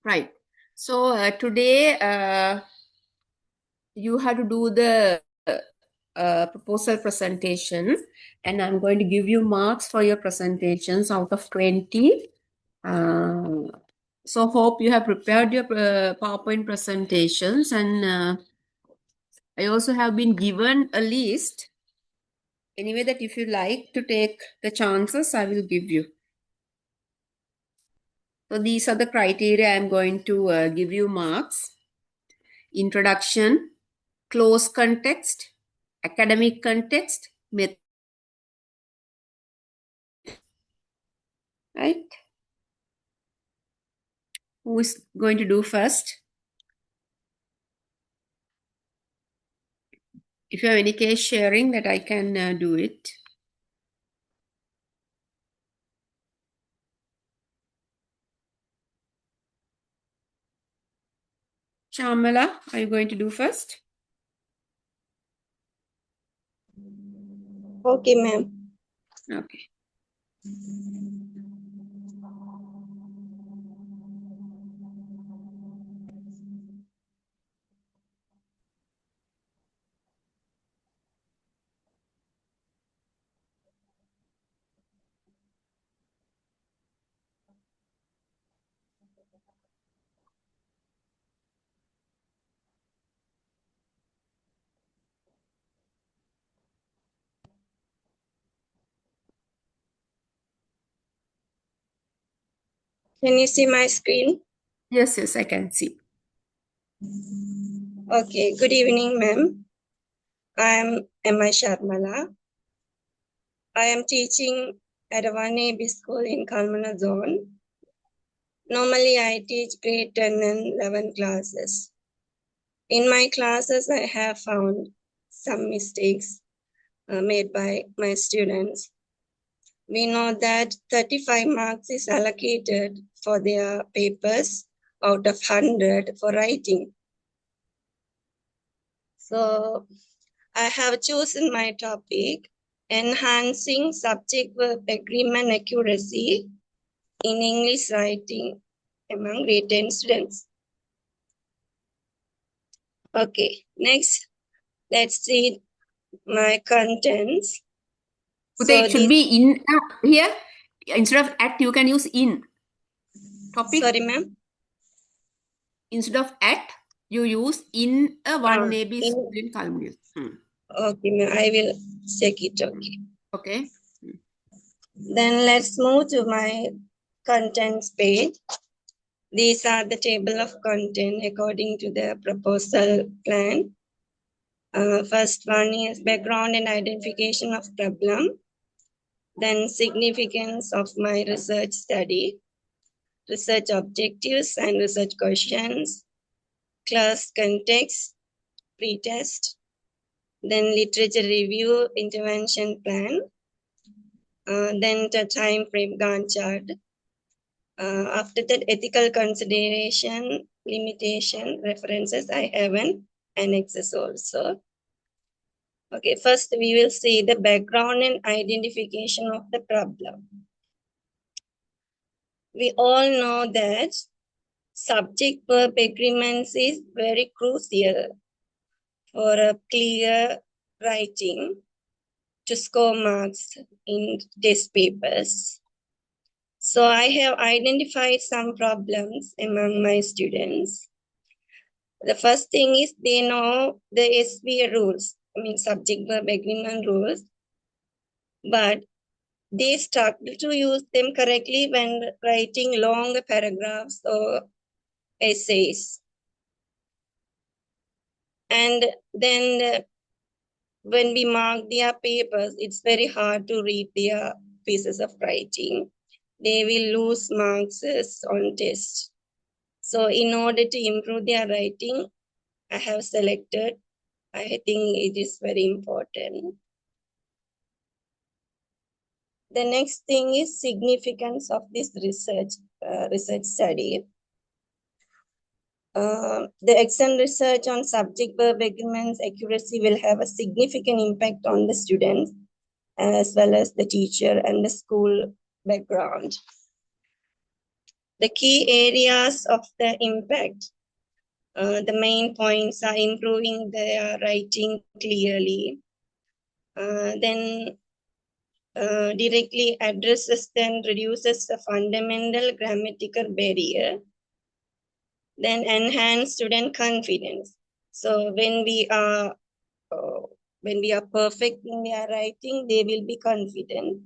Right. So today you have to do the proposal presentation, and I'm going to give you marks for your presentations out of 20. So hope you have prepared your PowerPoint presentations, and I also have been given a list. Anyway, that if you like to take the chances, I will give you. So these are the criteria I'm going to give you marks. Introduction, close context, academic context, method. Right? Who is going to do first? If you have any case sharing that I can do it. Shamala, are you going to do first? Okay, ma'am. Okay. Can you see my screen? Yes, I can see. Okay, good evening, ma'am. I am Emma Sharmala. I am teaching at a 1AB school in Kalmana zone. Normally, I teach grade 10 and 11 classes. In my classes, I have found some mistakes made by my students. We know that 35 marks is allocated for their papers out of 100 for writing. So I have chosen my topic, enhancing subject-verb agreement accuracy in English writing among grade 10 students. Okay, next, let's see my contents. Okay, So it should be in here. Instead of at, you can use in. Topic. sorry, ma'am. Instead of at, you use in a 1AB school in Kalmyr. Okay, ma'am. I will check it. Okay. Okay. Then let's move to my contents page. These are the table of content according to the proposal plan. First one is background and identification of problem. Then significance of my research study, research objectives and research questions, class context, pretest, then literature review, intervention plan, then the time frame Gantt chart. After that, ethical consideration, limitation, references, I have an annexes also. Okay, first we will see the background and identification of the problem. We all know that subject-verb agreements is very crucial for a clear writing to score marks in test papers. So I have identified some problems among my students. The first thing is they know the SVA rules, subject-verb agreement rules, but they struggle to use them correctly when writing long paragraphs or essays. And then when we mark their papers, it's very hard to read their pieces of writing. They will lose marks on test. So in order to improve their writing, I have selected, I think it is very important. The next thing is significance of this research study. The external research on subject-verb agreements accuracy will have a significant impact on the students as well as the teacher and the school background. The key areas of the impact, the main points are improving their writing clearly, then directly addresses and reduces the fundamental grammatical barrier, then enhance student confidence. So when we are perfect in their writing, they will be confident.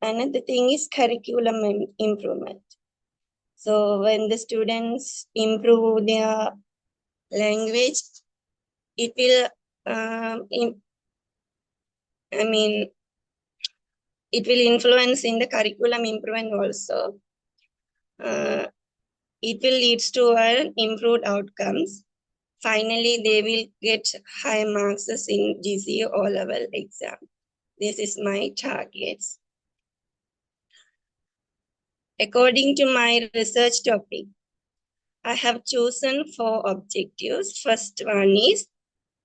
Another thing is curriculum improvement. So when the students improve their language, it will, it will influence in the curriculum improvement also. It will lead to an improved outcomes. Finally, they will get high marks in GCE O-level exam. This is my targets. According to my research topic, I have chosen 4 objectives. First one is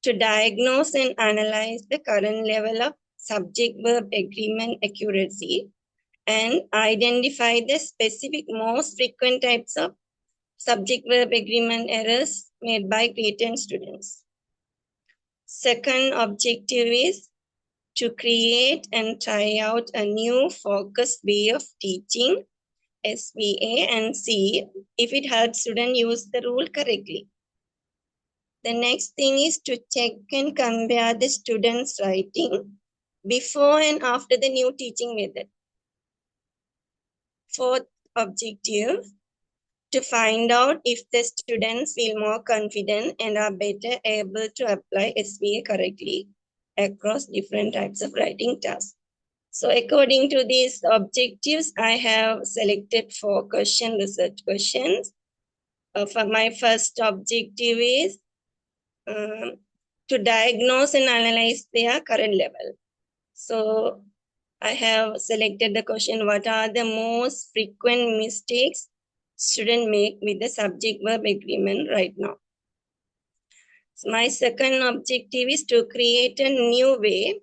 to diagnose and analyze the current level of subject-verb agreement accuracy and identify the specific most frequent types of subject-verb agreement errors made by grade 10 students. Second objective is to create and try out a new focused way of teaching SVA and see if it helps students use the rule correctly. The next thing is to check and compare the students' writing before and after the new teaching method. Fourth objective, to find out if the students feel more confident and are better able to apply SVA correctly across different types of writing tasks. So according to these objectives, I have selected 4 research questions. For my first objective is to diagnose and analyze their current level. So I have selected the question, what are the most frequent mistakes students make with the subject-verb agreement right now? So my second objective is to create a new way.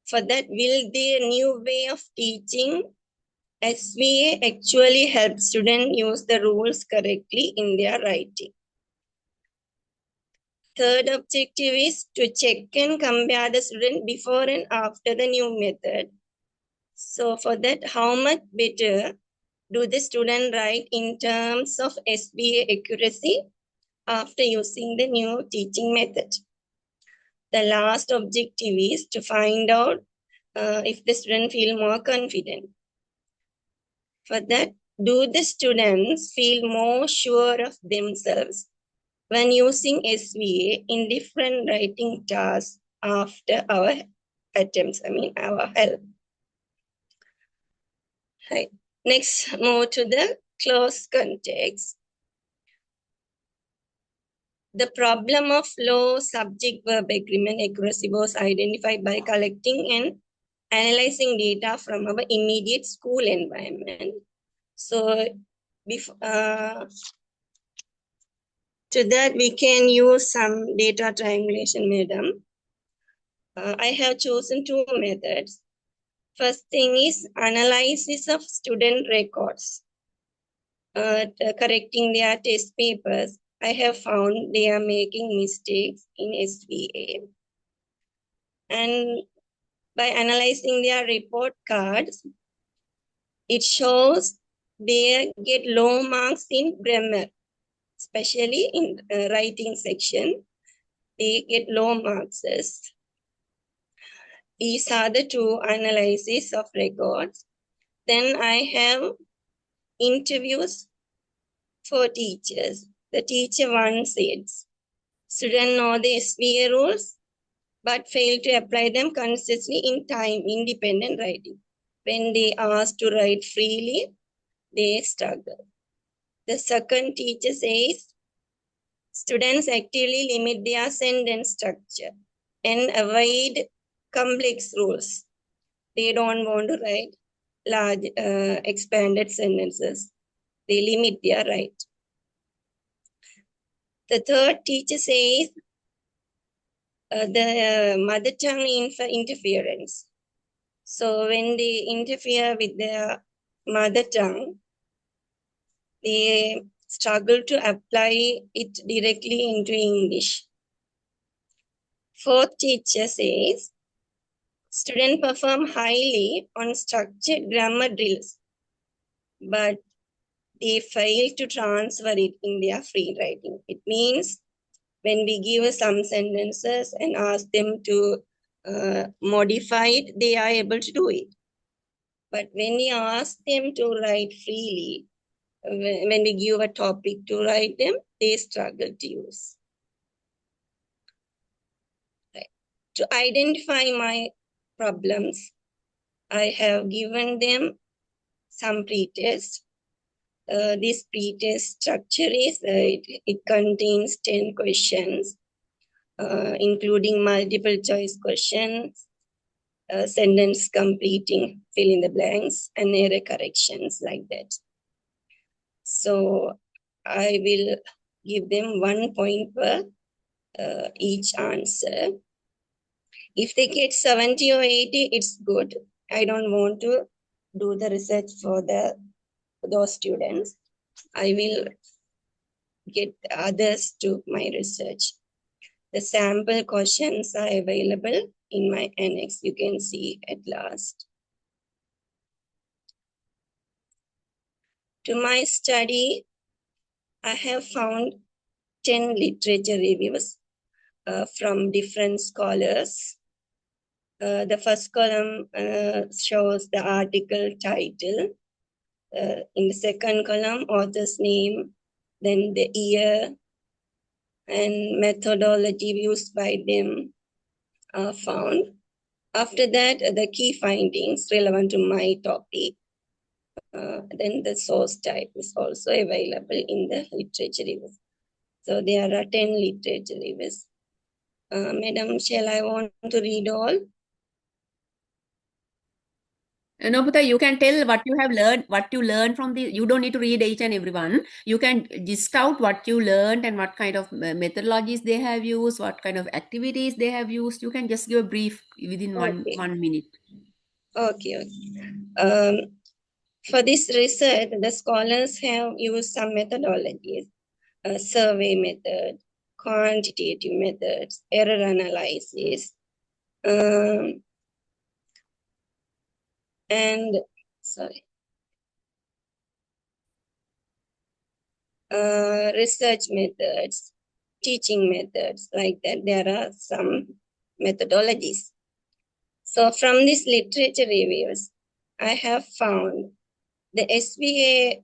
For that, will the new way of teaching SVA actually help students use the rules correctly in their writing? Third objective is to check and compare the student before and after the new method. So for that, how much better do the student write in terms of SVA accuracy after using the new teaching method? The last objective is to find out if the student feel more confident. For that, do the students feel more sure of themselves when using SVA in different writing tasks after our attempts, our help? Right. Next, move to the close context. The problem of low subject-verb agreement accuracy was identified by collecting and analyzing data from our immediate school environment. So, to that, we can use some data triangulation method. I have chosen 2 methods. First thing is analysis of student records, correcting their test papers. I have found they are making mistakes in SVA. And by analyzing their report cards, it shows they get low marks in grammar, especially in writing section. They get low marks. These are the 2 analyses of records. Then I have interviews for teachers. The teacher 1 says, students know the SVA rules, but fail to apply them consistently in time-independent writing. When they ask to write freely, they struggle. The second teacher says, students actively limit their sentence structure and avoid complex rules. They don't want to write large expanded sentences. They limit their right. The third teacher says the mother tongue interference. So when they interfere with their mother tongue, they struggle to apply it directly into English. Fourth teacher says, students perform highly on structured grammar drills, but they fail to transfer it in their free writing. It means when we give some sentences and ask them to modify it, they are able to do it. But when we ask them to write freely, when we give a topic to write them, they struggle to use. Right. To identify my problems, I have given them some pretest. This pretest structure is, it contains 10 questions, including multiple choice questions, sentence completing, fill in the blanks, and error corrections like that. So I will give them 1 point per each answer. If they get 70 or 80, it's good. I don't want to do the research for those students. I will get others to my research. The sample questions are available in my annex. You can see at last. To my study, I have found 10 literature reviews from different scholars. The first column shows the article title. In the second column, author's name, then the year and methodology used by them are found. After that, the key findings relevant to my topic. Then the source type is also available in the literature reviews. So there are 10 literature reviews. Madam, shall I want to read all? No, Putta, you can tell what you have learned, what you learned from the. You don't need to read each and every one. You can list out what you learned and what kind of methodologies they have used, what kind of activities they have used. You can just give a brief within Okay. 1 minute. Okay. For this research, the scholars have used some methodologies, survey method, quantitative methods, error analysis, and research methods, teaching methods, like that. There are some methodologies. So from these literature reviews, I have found the SVA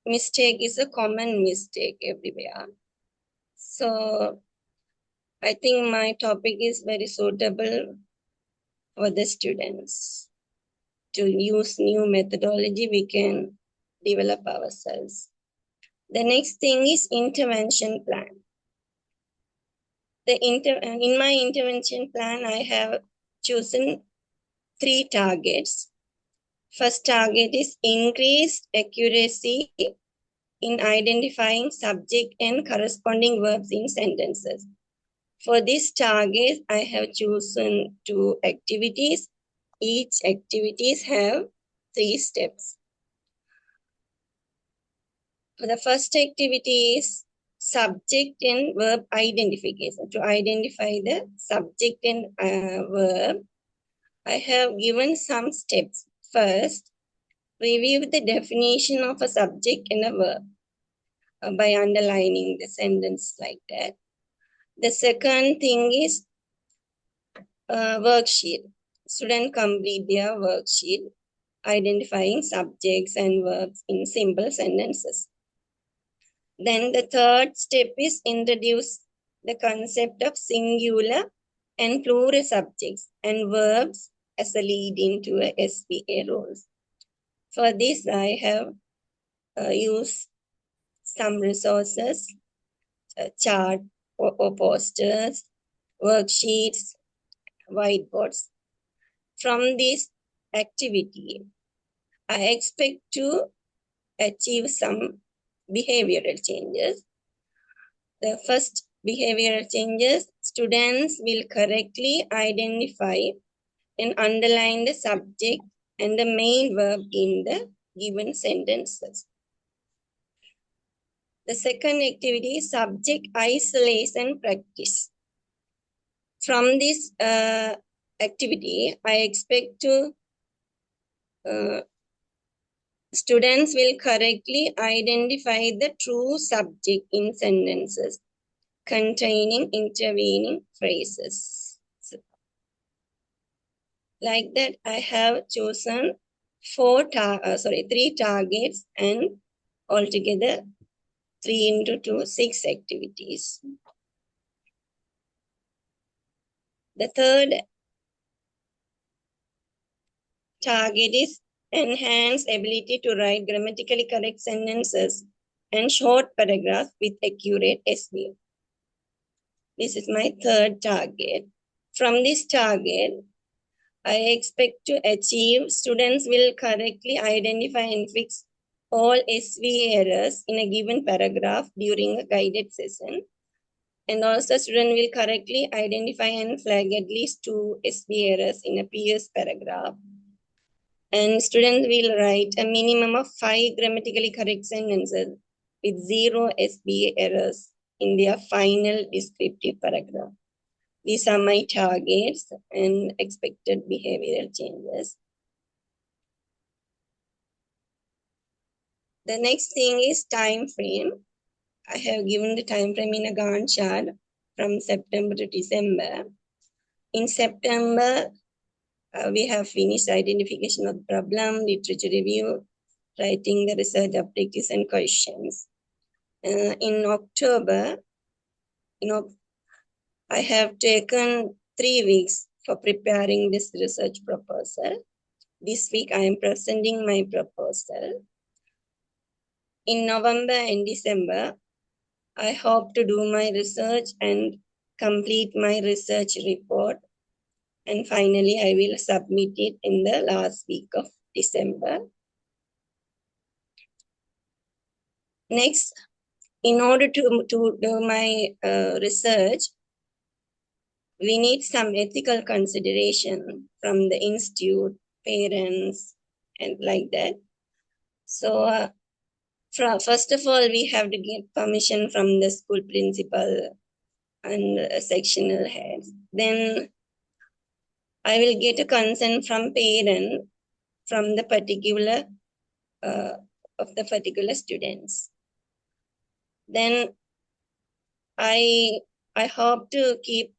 mistake is a common mistake everywhere. So I think my topic is very suitable for the students. To use new methodology, we can develop ourselves. The next thing is intervention plan. In my intervention plan, I have chosen 3 targets. First target is increased accuracy in identifying subject and corresponding verbs in sentences. For this target, I have chosen 2 activities. Each activities have 3 steps. For the first activity is subject and verb identification. To identify the subject and verb, I have given some steps. First, review the definition of a subject and a verb by underlining the sentence like that. The second thing is worksheet. Students complete their worksheet identifying subjects and verbs in simple sentences. Then the third step is introduce the concept of singular and plural subjects and verbs as a lead into a SVA rules. For this, I have used some resources, chart or posters, worksheets, whiteboards. From this activity, I expect to achieve some behavioral changes. The first behavioral changes, students will correctly identify and underline the subject and the main verb in the given sentences. The second activity is subject isolation practice. From this activity, I expect to students will correctly identify the true subject in sentences containing intervening phrases. So, like that, I have chosen three targets and altogether 3 into 2, 6 activities. The third target is enhance ability to write grammatically correct sentences and short paragraphs with accurate SVO. This is my third target. From this target, I expect to achieve students will correctly identify and fix all SV errors in a given paragraph during a guided session. And also student will correctly identify and flag at least 2 SV errors in a PS paragraph. And students will write a minimum of 5 grammatically correct sentences with 0 SBA errors in their final descriptive paragraph. These are my targets and expected behavioral changes. The next thing is time frame. I have given the time frame in a Gantt chart from September to December. In September, we have finished identification of the problem, literature review, writing the research objectives and questions. In October, I have taken 3 weeks for preparing this research proposal. This week, I am presenting my proposal. In November and December, I hope to do my research and complete my research report. And finally, I will submit it in the last week of December. Next, in order to do my research, we need some ethical consideration from the institute, parents, and like that. So first of all, we have to get permission from the school principal and sectional heads. Then I will get a consent from parent from the particular of the particular students. Then I hope to keep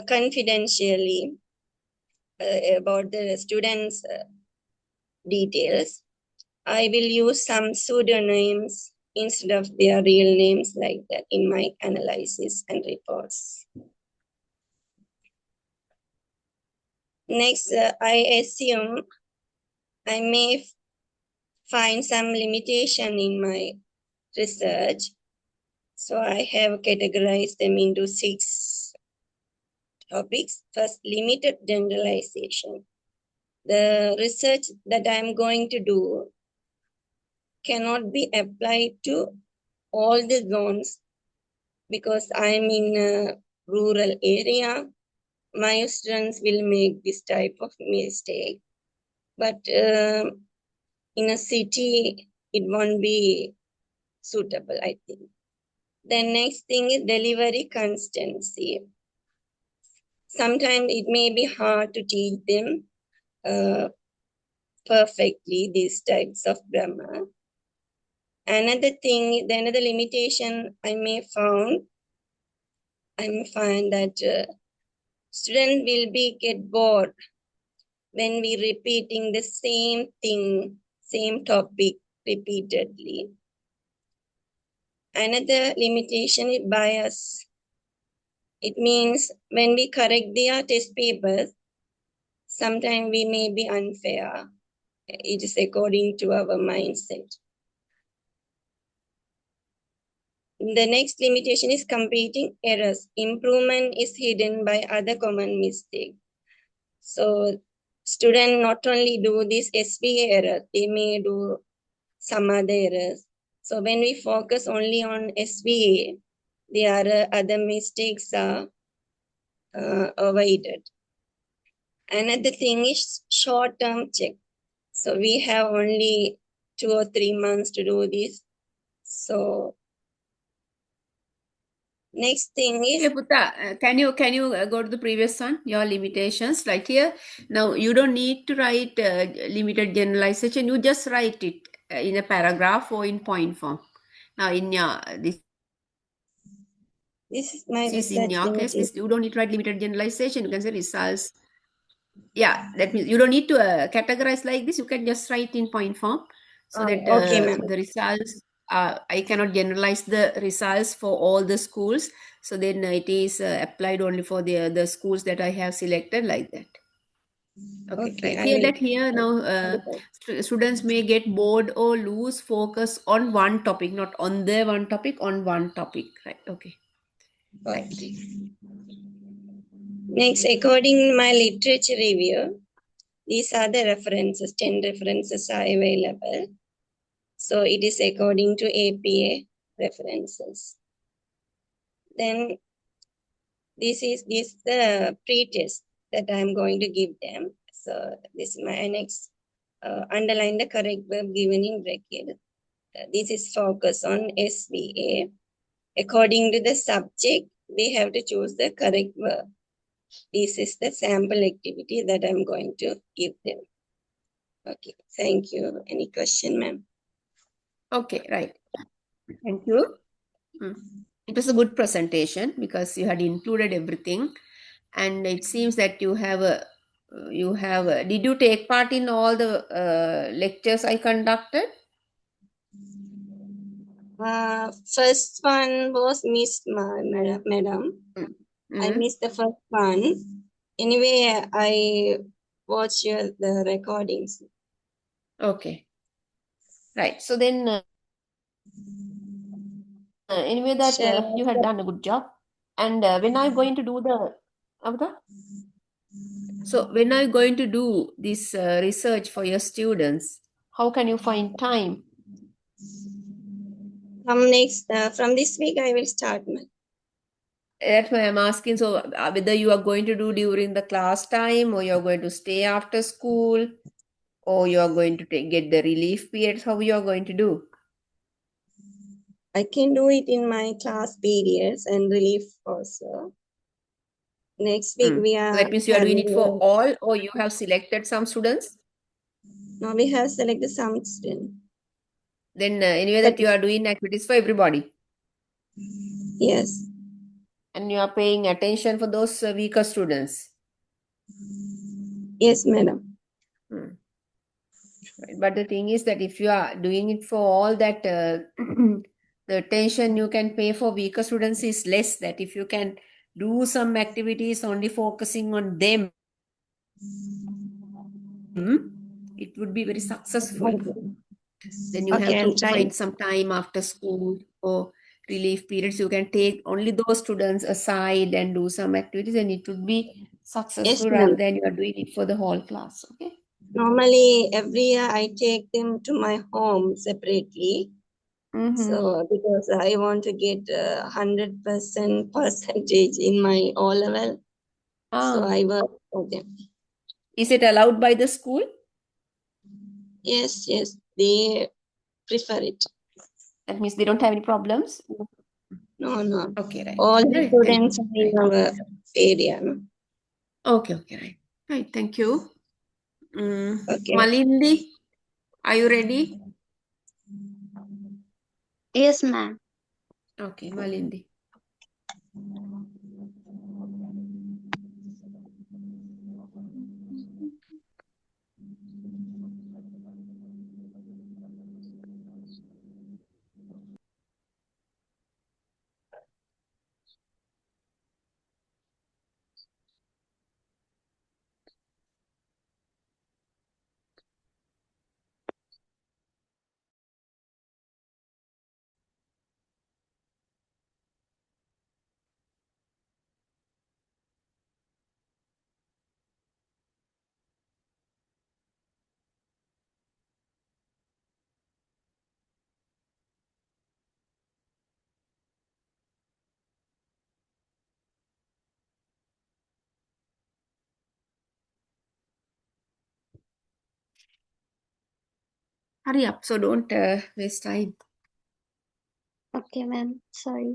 confidentially about the students' details. I will use some pseudonyms instead of their real names like that in my analysis and reports. Next, I assume I may find some limitation in my research. So I have categorized them into 6 topics. First, limited generalization. The research that I'm going to do cannot be applied to all the zones because I'm in a rural area. My students will make this type of mistake. But in a city, it won't be suitable, I think. The next thing is delivery constancy. Sometimes it may be hard to teach them perfectly these types of grammar. Another limitation I may find that students will get bored when we repeating the same thing, same topic repeatedly. Another limitation is bias. It means when we correct their test papers, sometimes we may be unfair. It is according to our mindset. The next limitation is competing errors. Improvement is hidden by other common mistakes. So students not only do this SVA error, they may do some other errors. So when we focus only on SVA, the other mistakes are avoided. Another thing is short-term check. So we have only 2 or 3 months to do this. So next thing is Hey Putta, can you go to the previous one? Your limitations right here. Now you don't need to write limited generalization. You just write it in a paragraph or in point form. Now in your this is my this is in research your case. limitation. You don't need to write limited generalization. You can say results. Yeah, that means you don't need to categorize like this. You can just write in point form so that Okay, ma'am. the results. I cannot generalize the results for all the schools. So then it is applied only for the schools that I have selected like that. Okay, Okay, right. I Here, will. let here now students may get bored or lose focus on one topic, not on the one topic, on one topic. Right. Okay. Right. Okay. Next, according to my literature review, these are the references. 10 references are available. So it is according to APA references. Then this the pre-test that I'm going to give them. So this is my next underline the correct verb given in bracket. This is focus on SVA. According to the subject, they have to choose the correct verb. This is the sample activity that I'm going to give them. Okay, thank you. Any question, ma'am? Okay. Right. Thank you. It was a good presentation because you had included everything, and it seems that did you take part in all the lectures I conducted? First one was Miss Madam. Mm. I Mm. missed the first one. Anyway, I watched the recordings. Okay, right. So then, anyway, that Shall you had I? done a good job. And when are you going to do the Avda? So when are you going to do this research for your students? How can you find time? From this week, I will start, ma'am. That's why I'm asking. So whether you are going to do during the class time, or you're going to stay after school, or you're going to get the relief periods, how you are going to do? I can do it in my class periods and relief also. Next week, we So are that means you are doing it for having, all, or you have selected some students. now we have selected some student. Then anyway, But that you are doing activities for everybody, yes, and you are paying attention for those weaker students. yes, madam. Hmm. Right. But the thing is that if you are doing it for all that, the attention you can pay for weaker students is less. That if you can do some activities only focusing on them, it would be very successful. Then you have Okay, I'll to try. find some time after school or relief periods. You can take only those students aside and do some activities, and it would be Yes, successful rather ma'am. than you are doing it for the whole class. Okay. Normally, every year I take them to my home separately. Mm-hmm. So because I want to get 100% percentage in my O level, so Ah, I work for them. is it allowed by the school? Yes, yes, they prefer it. That means they don't have any problems. No, no. Okay, right. All the Right, thank students you. are in Right. our area. No? Okay, okay, right. Right, thank you. Okay. Malindi, are you ready? Yes, ma'am. Okay, Malindi. Hurry up, so don't waste time. Okay, ma'am. Sorry.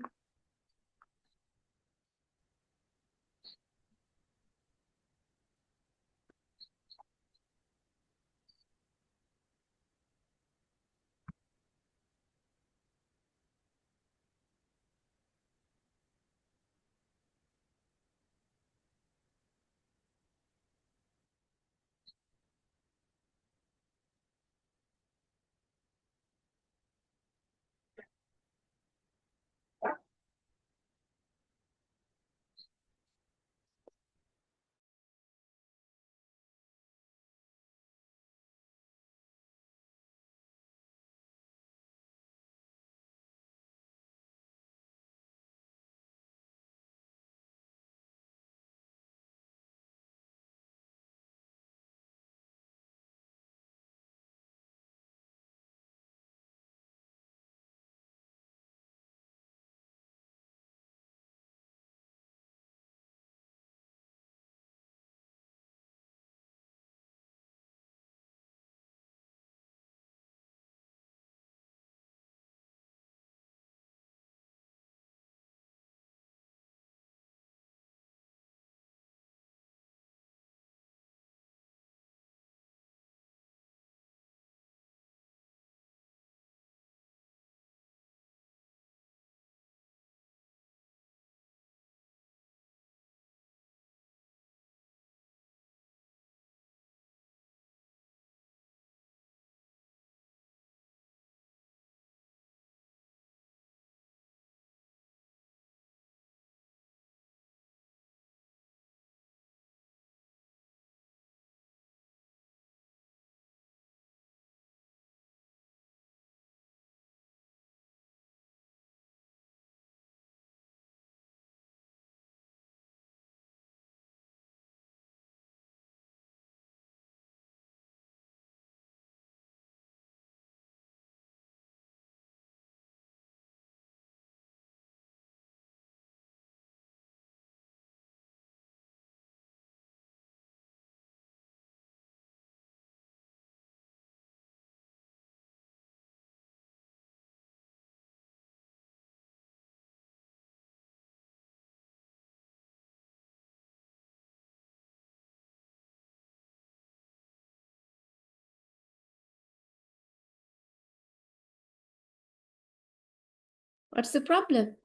What's the problem?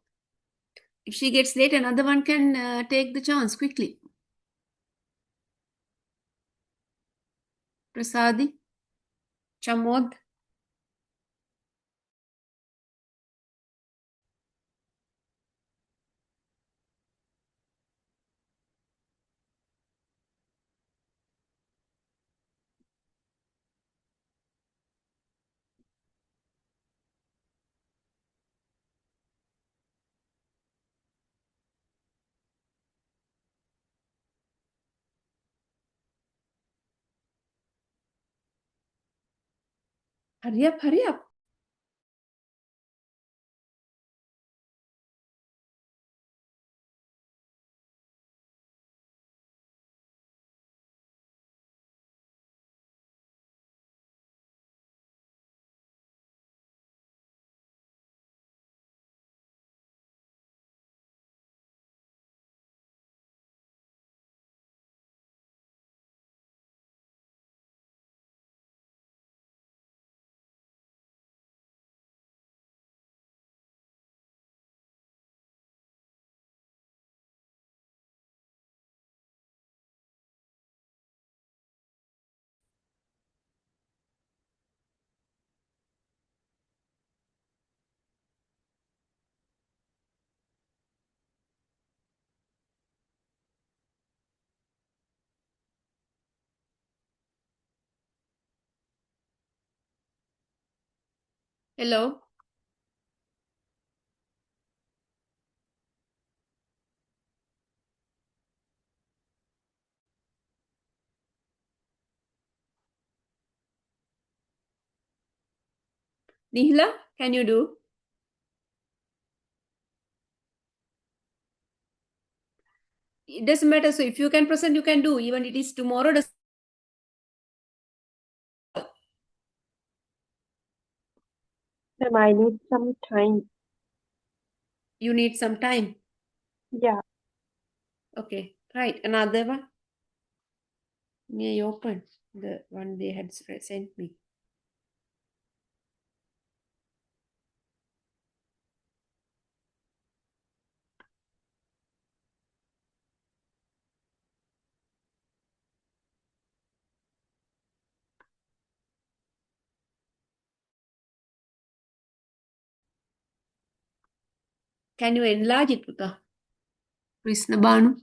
If she gets late, another one can take the chance quickly. Prasadi, Chamod. Hurry up, hurry up. Hello. Nihla, can you do? It doesn't matter. So if you can present, you can do. Even it is tomorrow. Ma'am, I need some time. You need some time. Yeah. Okay, right. Another one. May I open the one they had sent me? Can you enlarge it, Puta? Krishna Banu?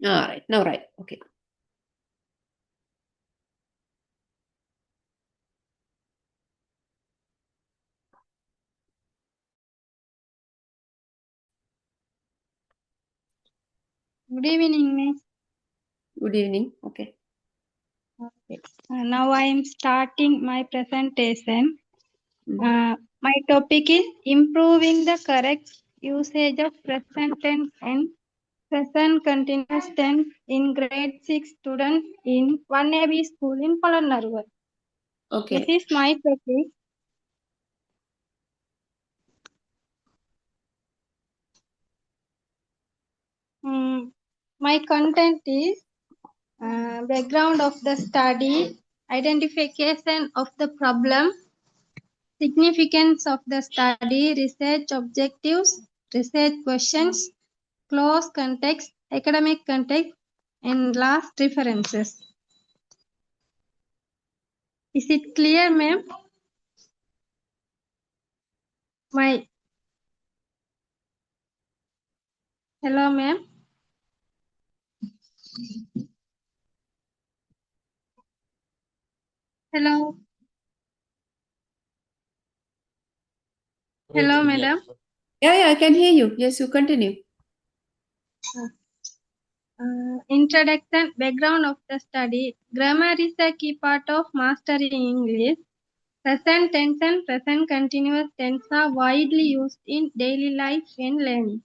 All right, now right. Okay. Good evening, Miss. Good evening. Okay. Okay. Now I am starting my presentation. Mm. My topic is improving the correct usage of present tense and present continuous tense in grade 6 students in 1AB school in Polonnaruwa. This Okay. is my topic. My content is background of the study, identification of the problem, significance of the study, research objectives, research questions, close context, academic context, and last references. Is it clear, ma'am? My hello, ma'am. Hello, hello, madam. Yeah, I can hear you. Yes, you continue. Introduction, background of the study. Grammar is a key part of mastering English. Present tense and present continuous tense are widely used in daily life and learning.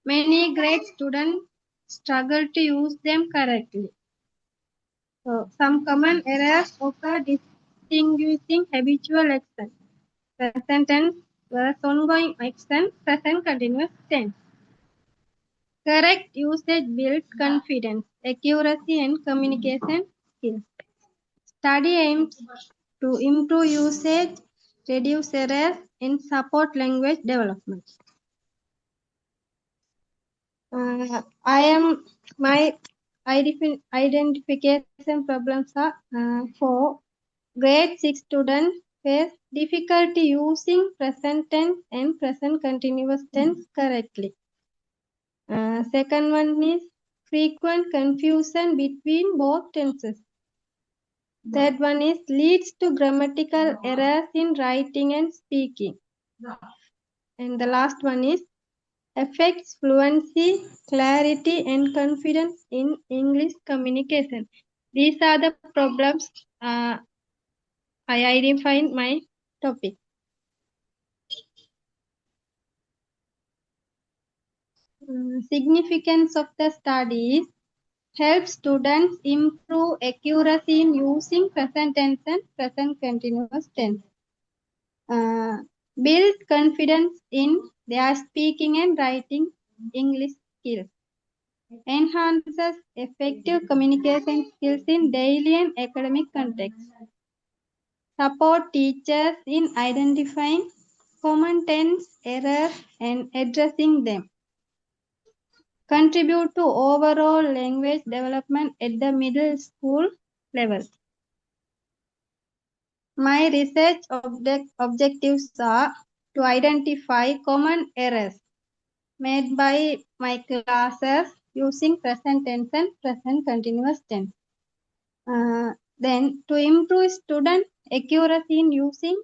Many grade students struggle to use them correctly. So, some common errors occur distinguishing habitual action, present tense versus ongoing action, present continuous tense. Correct usage builds confidence, accuracy, and communication skills. Study aims to improve usage, reduce errors, and support language development. My identification problems are for grade 6 students face difficulty using present tense and present continuous tense correctly. Second one is frequent confusion between both tenses. Third one is leads to grammatical errors in writing and speaking. And the last one is affects fluency, clarity, and confidence in English communication. These are the problems I identify in my topic. Significance of the studies help students improve accuracy in using present tense and present continuous tense. Build confidence in their speaking and writing English skills. Enhances effective communication skills in daily and academic contexts. Support teachers in identifying common tense errors and addressing them. Contribute to overall language development at the middle school level. My research objectives are to identify common errors made by my classes using present tense and present continuous tense. Then to improve student accuracy in using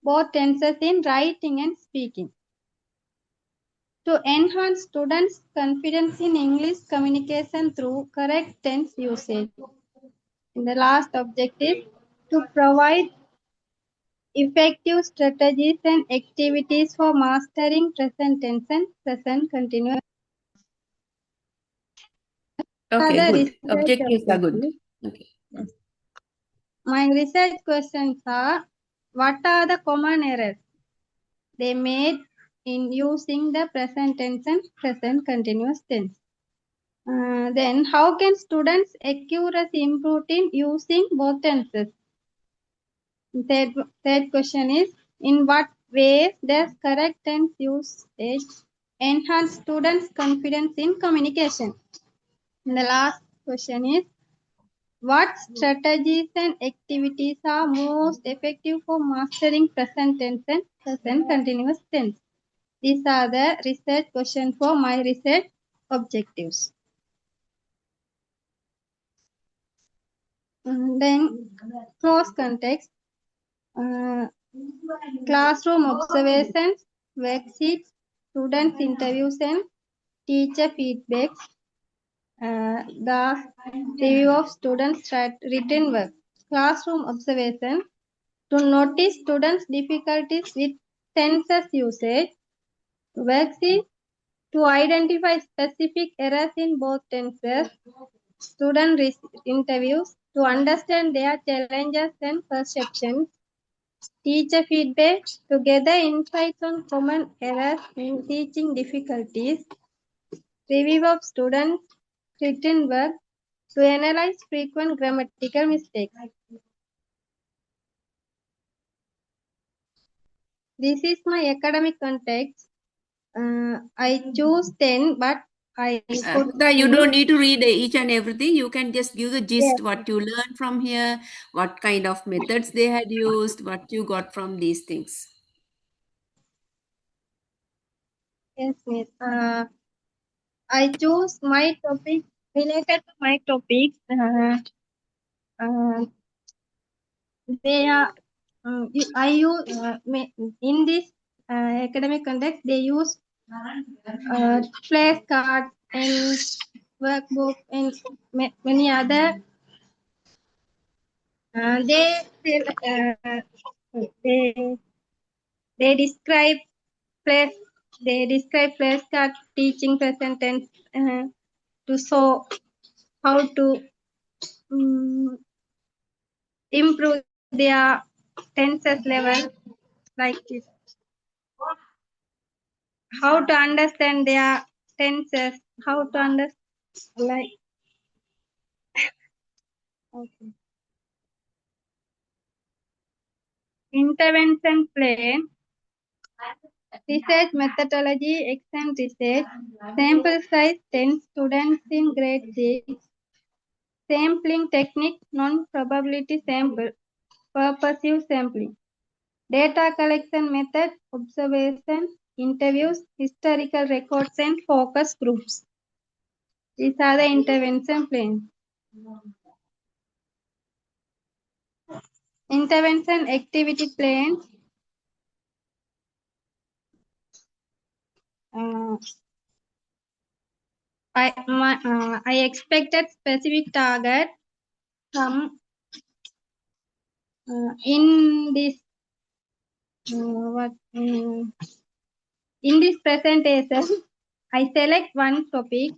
both tenses in writing and speaking. To enhance students' confidence in English communication through correct tense usage. And the last objective, to provide effective strategies and activities for mastering present tense and present continuous. Okay, Other good. research Objectives are good. objectives. Okay. Yes. My research questions are: what are the common errors they made in using the present tense and present continuous tense? Then, how can students' accuracy improve in using both tenses? Third question is: in what ways does correct tense usage enhance students' confidence in communication? And the last question is: what strategies and activities are most effective for mastering present tense and present continuous tense? These are the research questions for my research objectives. Then, close context, classroom observations, worksheets, students' interviews, and teacher feedbacks. The review of students' written work. Classroom observation, to notice students' difficulties with tenses usage. Worksheet, to identify specific errors in both tenses. Student interviews, to understand their challenges and perceptions. Teacher feedback, to gather insights on common errors in teaching difficulties. Review of students' written work, to analyze frequent grammatical mistakes. This is my academic context. I choose 10, but I put You in. don't need to read each and everything. You can just give the gist, Yes. what you learned from here, what kind of methods they had used, what you got from these things. Yes, miss. I choose my topic related to my topics. They are. I use in this academic context. They use flashcards and workbook and many other. They they describe place they describe flashcard teaching present tense to show how to improve their tenses level, like this. How to understand their tenses, how to understand, like, okay. Intervention plan, research methodology, exam research, sample size 10 students in grade 6, sampling technique, non-probability sample, purposive sampling, data collection method, observation, interviews, historical records, and focus groups. These are the intervention plans. Intervention activity plans. I expected specific target in this in this presentation. I select one topic,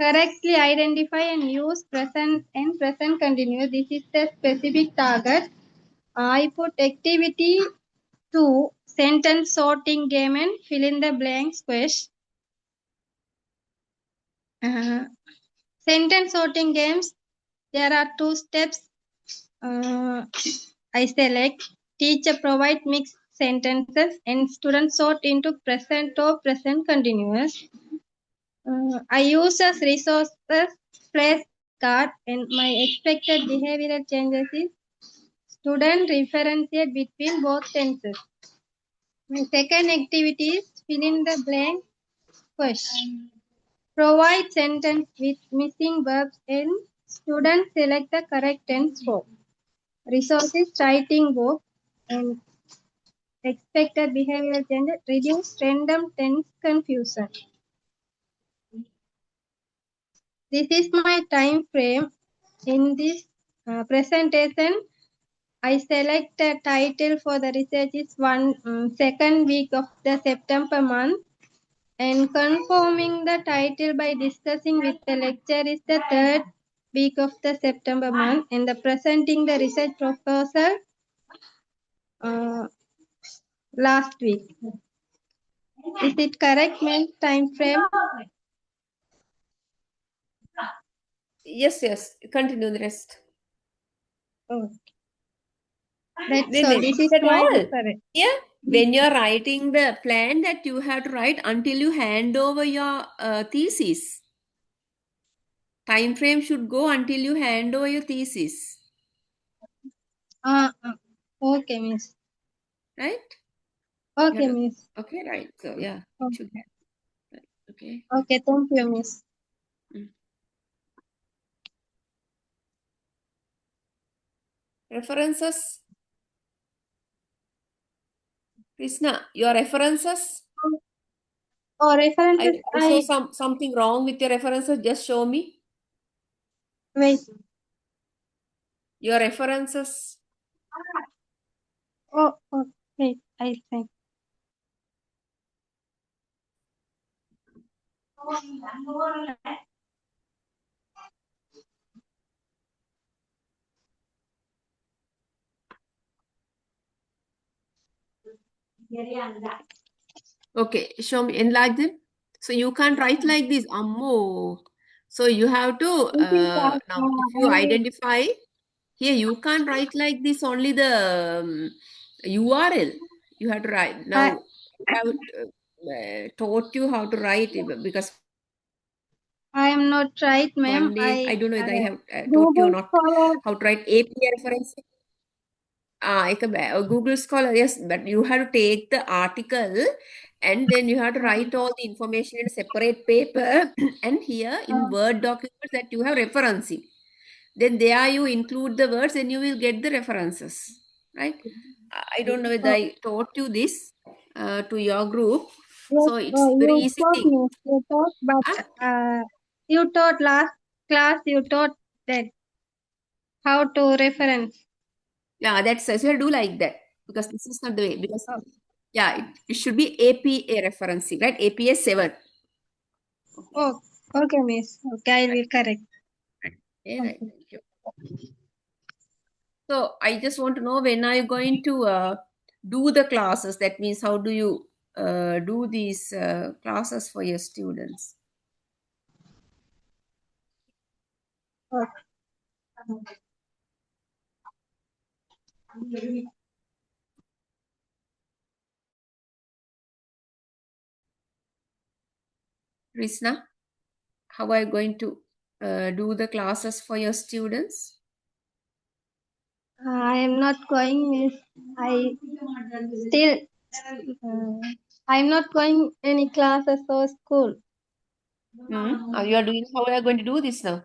correctly identify and use present and present continuous. This is the specific target. I put activity 2, sentence sorting game, and fill in the blanks question. Sentence sorting games, there are 2 steps. I select, teacher provide mixed sentences and students sort into present or present continuous. I use as resources flashcard, and my expected behavioral changes is student differentiate between both tenses. My second activity is fill in the blank question. Provide sentence with missing verbs and students select the correct tense form. Resources writing book and expected behavioral changes, reduce random tense confusion. This is my time frame in this presentation. I select a title for the research is second week of the September month, and confirming the title by discussing with the lecturer is the third week of the September month, and the presenting the research proposal last week. Is it correct, ma'am? Time frame? Yes, yes. Continue the rest. Okay. That's Then all. This is that my all. reference. Yeah. When you're writing the plan that you have to write until you hand over your thesis. Time frame should go until you hand over your thesis. Okay, miss. Right? Okay, miss. Okay, right. So yeah, it should be. Right. Okay. Okay, thank you, miss. References. Krishna, your references. Oh, references. I saw something wrong with your references. Just show me Wait. your references. Oh, wait. I'll say. Okay, show me, enlarge them. So you can't write like this, ammo. So you have to, now if you identify, here you can't write like this, only the URL. You have to write. Now, I have taught you how to write it because I am not right, ma'am. one day, I don't know whether I have taught you or Google not Scholar. how to write API reference. Google Scholar, yes, but you have to take the article and then you have to write all the information in a separate paper and here in Word documents that you have referencing. Then there you include the words and you will get the references, right? I don't know whether I taught you this to your group. Yes, So it's very you easy taught thing. me. You taught, but you taught last class. You taught that how to reference. Yeah, that's so you have to do like that because this is not the way. Because yeah, it should be APA referencing, right? APA 7. Oh, okay, miss. Okay, I will correct. Okay, right. Thank you. So I just want to know when are you going to do the classes? That means how do you do these classes for your students? Krishna, how are you going to do the classes for your students? I am not going, miss. I still. I am not going any classes or school. You are doing how are you going to do this now?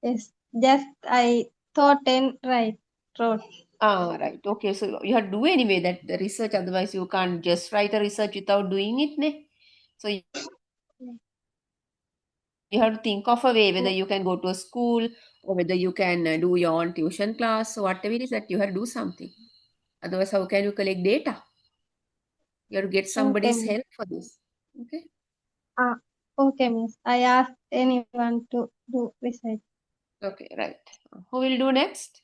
Yes, just I thought and wrote. Right. Okay. So you have to do anyway that the research. Otherwise, you can't just write a research without doing it, ne? So you have to think of a way whether you can go to a school or whether you can do your own tuition class. So whatever it is that you have to do something. Otherwise, how can you collect data? You have to get somebody's Okay, help for this. Okay. okay, miss. I asked anyone to do research. Okay. Right. Who will do next?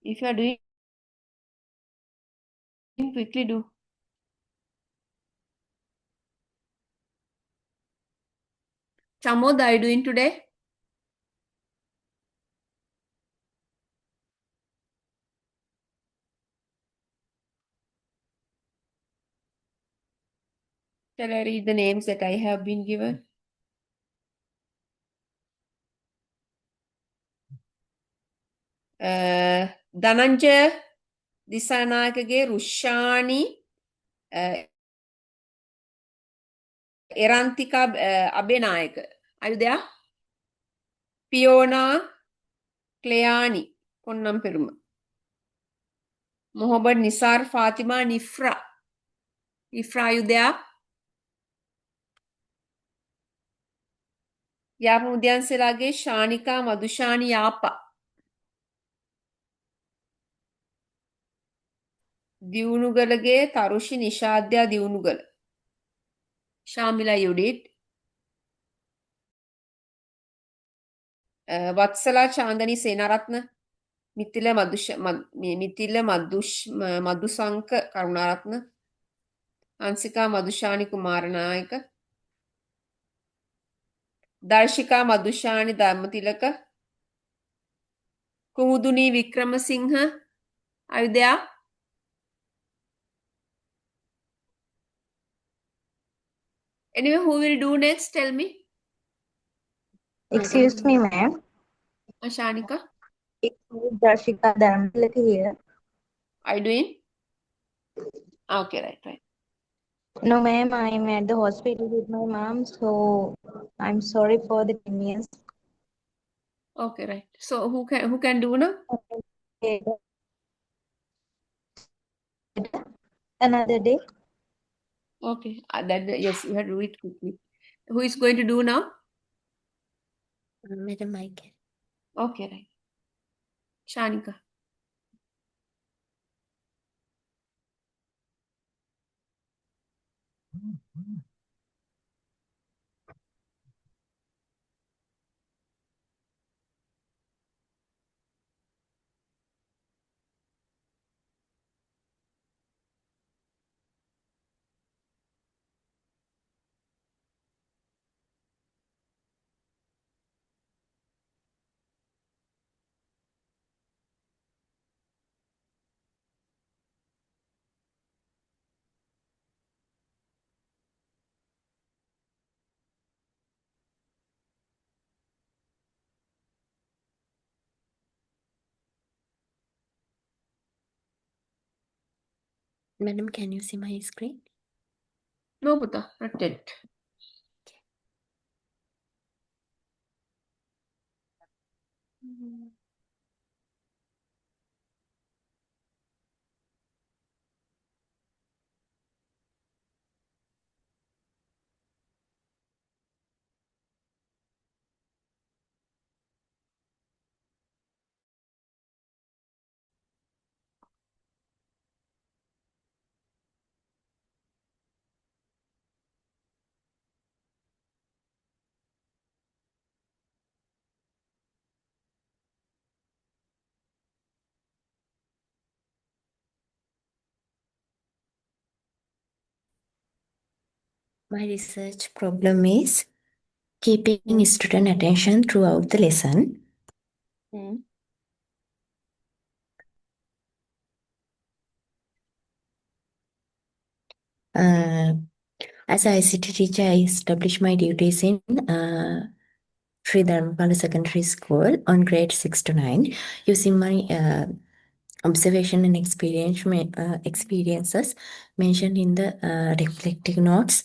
If you are doing, quickly do. Chamod, are you doing today? Shall I read the names that I have been given? Dhananjaya Disanakage Rushani Erantika Abenayaka. Are you there? Fiona Cleani Ponnam Peruma. Mohammad Nisar Fatima Nifra. Ifra, are you there? යාප මුද්‍යන්සලාගේ Shanika Madushani යාප. දියුණුගලගේ Tharushi නිශාද්‍යා දියුණුගල. Shamila, you did. Vatsala Chandani Senaratna. Mithila Madhusanka Karunaratna. Ansika Madhushani Kumaranayaka. Darshika Madhushani Dharmatilaka. Kumuduni Vikramasinghe. Are you there? Anyway, who will do next? Tell me. Excuse me, ma'am. Shanika, It's Darshika Dharmatilaka here. are you doing? Okay, right. No, ma'am, I'm at the hospital with my mom, so I'm sorry for the convenience. Okay, right. So who can do now? Another day. Okay, yes, you have to do it quickly. Who is going to do now? Madam Michael. Okay, right. Shanika. Madam, can you see my screen? No, Puta, not yet. My research problem is keeping student attention throughout the lesson. As a ICT teacher, I established my duties in Sri Dharmapala Secondary School on grade 6 to 9 using my observation and experiences mentioned in the reflective notes.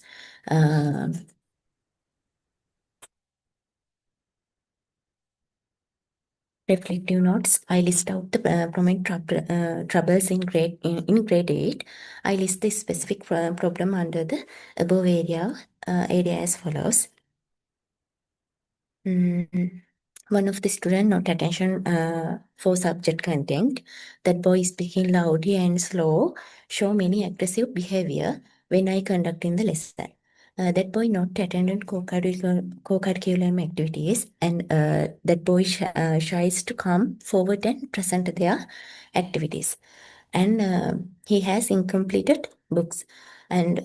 I list out the prominent troubles in grade 8. I list the specific problem under the above area as follows. One of the student not attention for subject content. That boy is speaking loudly and slow, show many aggressive behavior when I conducting the lesson. That boy not attended co-curriculum activities, and that boy shies to come forward and present their activities. And he has incompleted books. And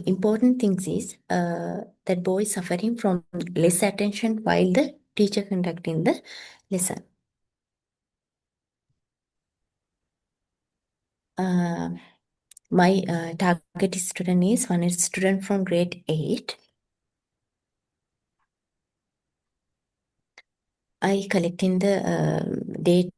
important things is that boy is suffering from less attention while the teacher conducting the lesson. My target student is one student from grade 8. I collecting the data.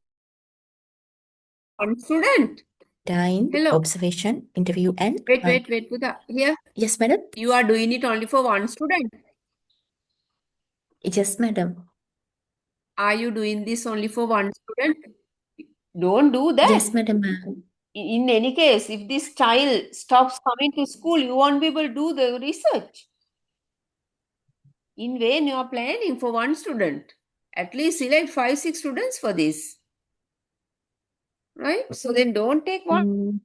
One student. In Hello. Observation, interview, and Wait, Puta. Here. Yes, madam. You are doing it only for one student. Yes, madam. Are you doing this only for one student? Don't do that. Yes, madam. in any case, if this child stops coming to school, you won't be able to do the research. In vain, you are planning for one student. At least select 5, 6 students for this. Right? So then don't take one.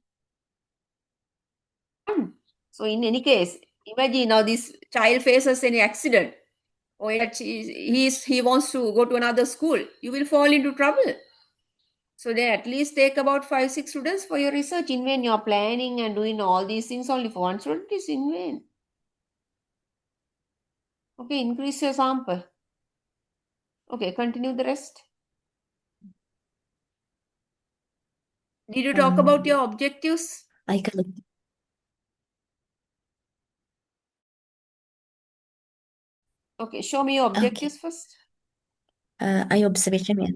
So in any case, imagine now this child faces any accident or he wants to go to another school. You will fall into trouble. So then at least take about 5, 6 students for your research. In vain, you're planning and doing all these things only for one student is in vain. Okay, increase your sample. Okay, continue the rest. Did you talk about your objectives? I collect. Okay, show me your objectives first. I observation. Yeah.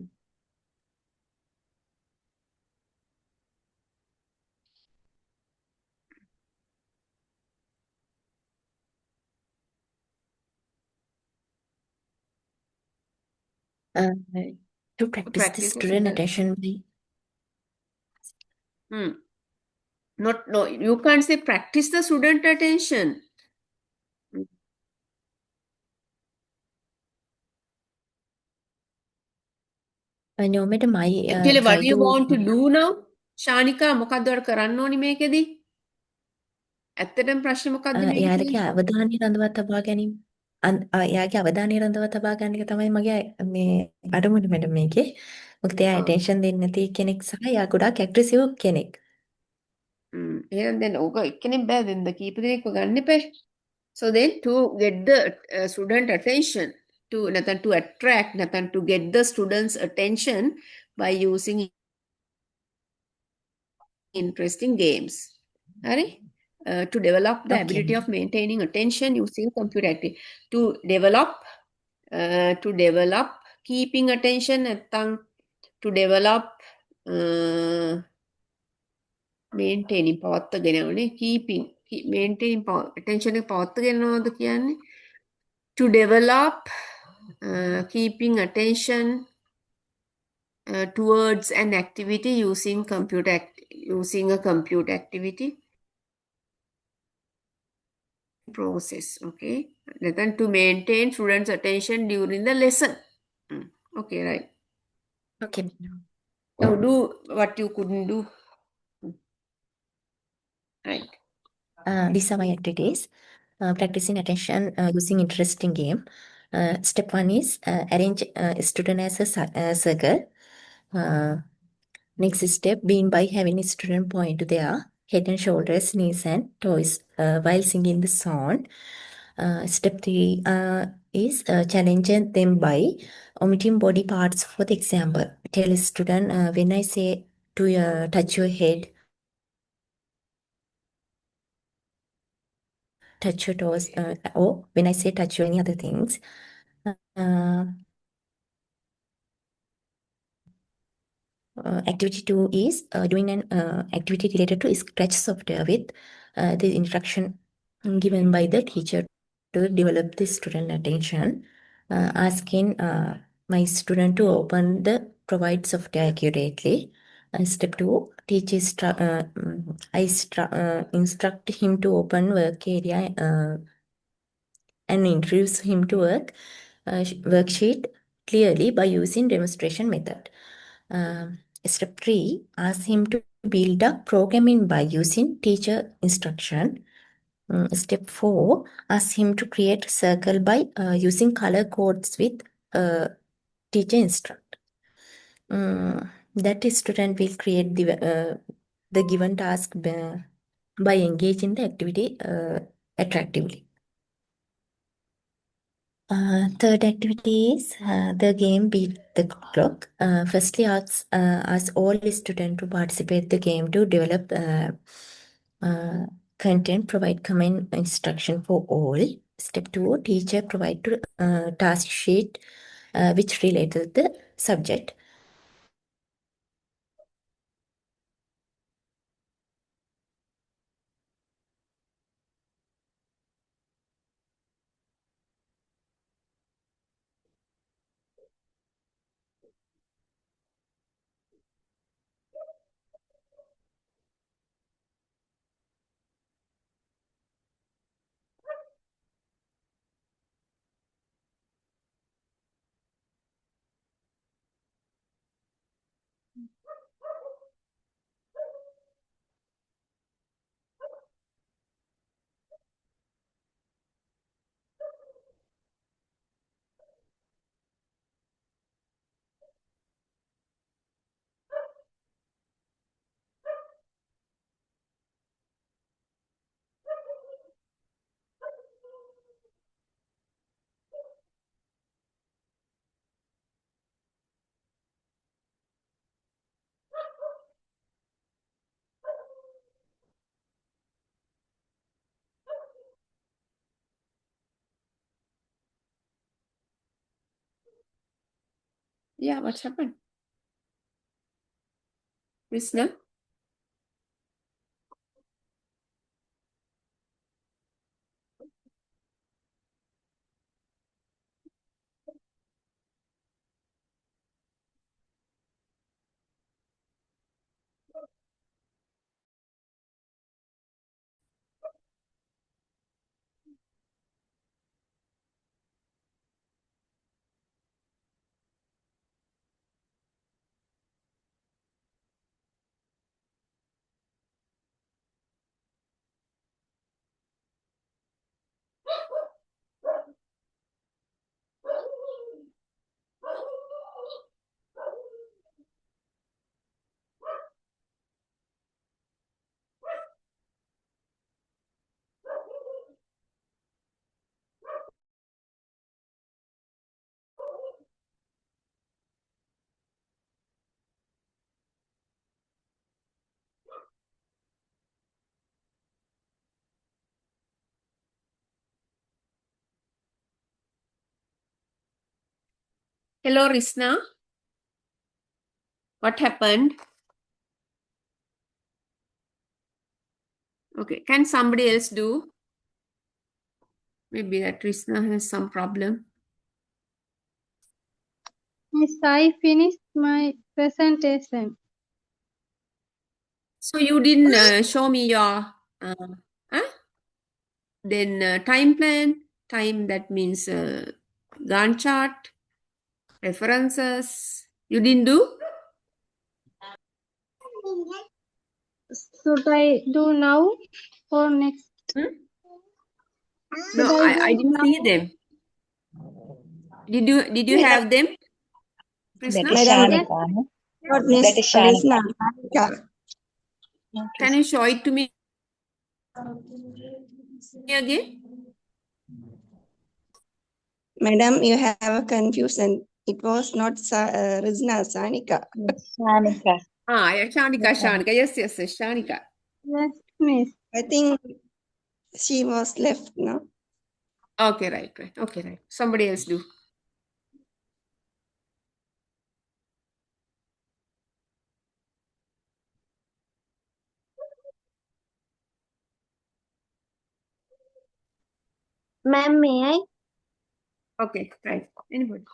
To practice the Practice student the- attention by No, you can't say practice the student attention. no matter my Actually, what try do you to want to do now? Shanika, මොකක්ද ඔයාලා කරන්න ඕනි මේකෙදි? ඇත්තටම ප්‍රශ්නේ මොකක්ද මේකේ එයාලගේ තියෙන්නේ? අවධානය රඳවා තබා ගැනීම එයාගේ අවධානය රඳවා තබා ගන්න එක තමයි මගේ මේ අරමුණ මැඩම් මේකේ. මොකද එයා attention දෙන්නේ නැති කෙනෙක් සහ එයා ගොඩාක් aggressive කෙනෙක්. එහෙනම් දැන් ඕක එක්කෙනෙක් බෑ දෙන්න කීප දෙනෙක්ව ගන්න එපා. So then to get the student attention, to attract, to get the students' attention by using interesting games. Right? To develop the Okay. ability of maintaining attention using computer activity. To develop keeping attention, to develop maintaining පවත්වාගෙන යන්නේ keeping maintaining attention එක පවත්වාගෙන යනවාද කියන්නේ to develop keeping attention towards an activity using using a computer activity process. Okay, then to maintain students' attention during the lesson. Okay, right. Okay. Now do what you couldn't do. Right. These are my activities. Practicing attention using interesting game. Step 1 is arrange student as a circle. Next step being by having a student point to their head and shoulders, knees and toes while singing the song. Step 3 is challenging them by omitting body parts for the example. Tell a student when I say to touch your head, touch your toes, or when I say touch your any other things. Activity 2 is doing an activity related to Scratch software with the instruction given by the teacher to develop the student attention. Asking my student to open the provide software accurately. Step 2, instruct him to open work area and introduce him to worksheet clearly by using demonstration method. Step 3, ask him to build a programming by using teacher instruction. Step 4, ask him to create a circle by using color codes with teacher instruct. That student will create the given task by engaging the activity attractively. Third activity is the game Beat the Clock. Firstly, ask all students to participate the game to develop content, provide comment instruction for all. Step 2, teacher provide task sheet which related the subject. Yeah, what's happened? Krishna? Hello, Risna. What happened? Okay, can somebody else do? Maybe that Risna has some problem. Yes, I finished my presentation. So you didn't show me your time plan. Time, that means Gantt chart, references. You didn't do? Should I do now or next? Hmm? Should No, I do I didn't now? see them. Did you have them, Krishna? Madam, Shanika. not Miss That is Shanika. Risna, Shanika. Can you show it to me again? Madam, you have a confusion. It was not Rizna, Sanika. Shanika. Yeah, Shanika. Yes, Shanika. Yes, miss. I think she was left, no? Okay, right. Okay, right. Somebody else do. Ma'am, may I? Okay, right. Anybody?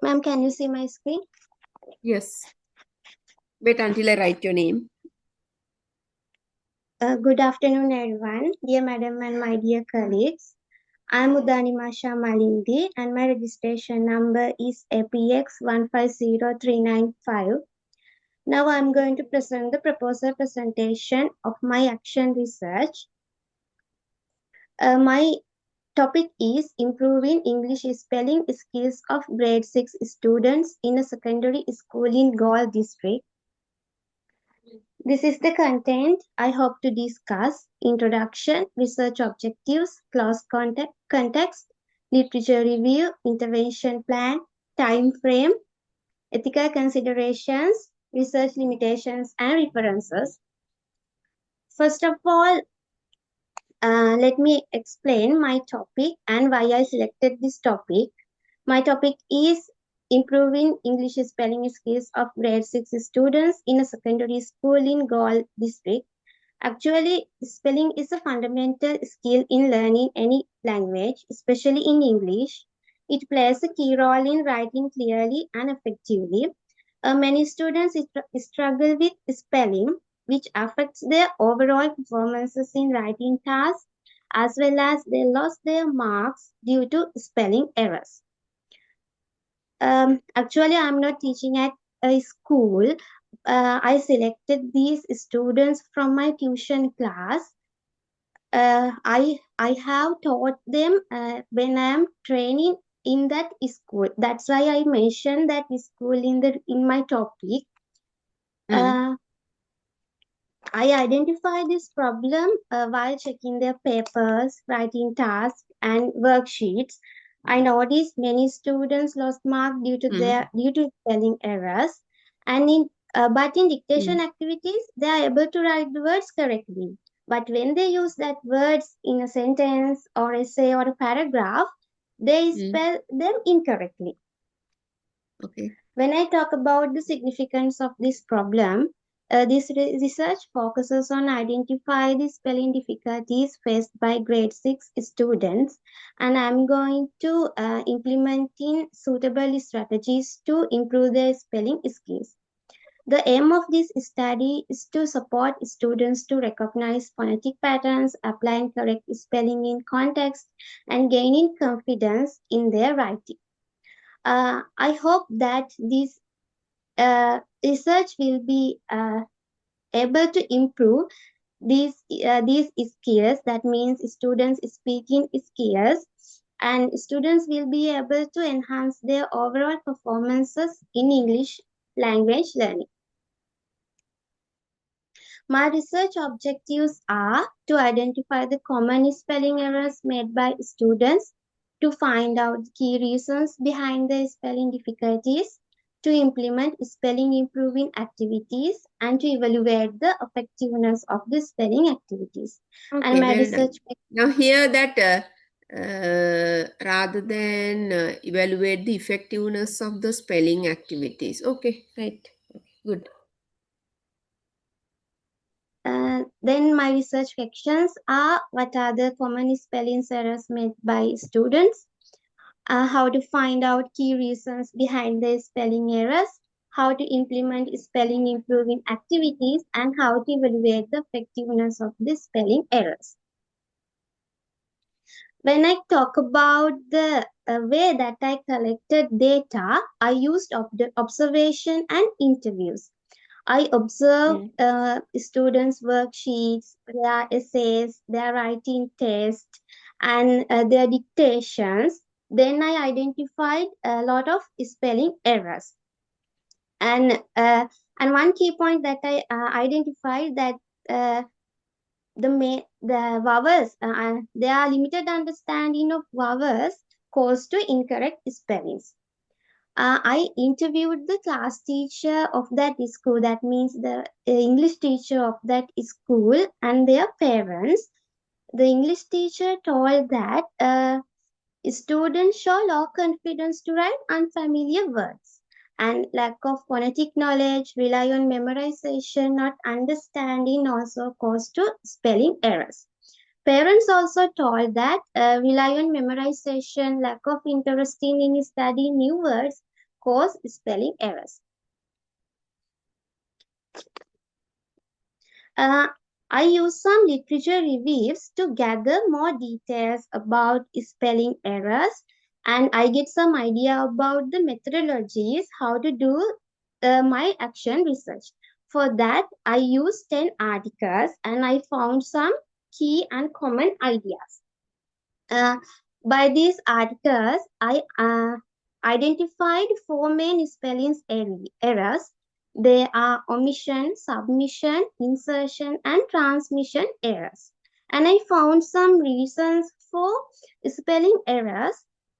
Ma'am, can you see my screen? Yes. Wait until I write your name. Good afternoon, everyone. Dear Madam and my dear colleagues. I'm Udani Masha Malindi and my registration number is APX 150395. Now I'm going to present the proposal presentation of my action research. My topic is improving English spelling skills of grade 6 students in a secondary school in Galle district. This is the content I hope to discuss: introduction, research objectives, class context, literature review, intervention plan, time frame, ethical considerations, research limitations, and references. First of all, let me explain my topic and why I selected this topic. My topic is improving English spelling skills of grade 6 students in a secondary school in Galle district. Actually, spelling is a fundamental skill in learning any language, especially in English. It plays a key role in writing clearly and effectively. Many students struggle with spelling, which affects their overall performances in writing tasks, as well as they lost their marks due to spelling errors. Actually, I'm not teaching at a school. I selected these students from my tuition class. I have taught them when I am training in that school. That's why I mentioned that school in my topic. I identified this problem while checking their papers, writing tasks, and worksheets. I noticed many students lost marks due to spelling errors, And but in dictation activities, they are able to write the words correctly. But when they use that words in a sentence or essay or a paragraph, they spell them incorrectly. Okay. When I talk about the significance of this problem, this research focuses on identify the spelling difficulties faced by grade 6 students, and I'm going to implement in suitable strategies to improve their spelling skills. The aim of this study is to support students to recognize phonetic patterns, applying correct spelling in context, and gaining confidence in their writing. I hope that this research will be able to improve these skills. That means students' speaking skills, and students will be able to enhance their overall performances in English language learning. My research objectives are to identify the common spelling errors made by students, to find out key reasons behind the spelling difficulties, to implement spelling improving activities, and to evaluate the effectiveness of the spelling activities. Okay, And my well research done. Now here that rather than evaluate the effectiveness of the spelling activities. Okay, right. Okay, good. Then my research questions are: what are the common spelling errors made by students? How to find out key reasons behind the spelling errors, how to implement spelling improving activities, and how to evaluate the effectiveness of the spelling errors. When I talk about the way that I collected data, I used observation and interviews. I observed students' worksheets, their essays, their writing tests, and their dictations. Then I identified a lot of spelling errors. And one key point that I identified that the vowels, their limited understanding of vowels caused to incorrect spellings. I interviewed the class teacher of that school, that means the English teacher of that school, and their parents. The English teacher told that students show low confidence to write unfamiliar words, and lack of phonetic knowledge, rely on memorization, not understanding also cause to spelling errors. Parents also told that rely on memorization, lack of interest in studying new words cause spelling errors. I use some literature reviews to gather more details about spelling errors, and I get some idea about the methodologies, how to do my action research. For that, I used 10 articles and I found some key and common ideas. By these articles, I identified 4 main spelling errors. They are omission, submission, insertion, and transmission errors. And I found some reasons for spelling errors.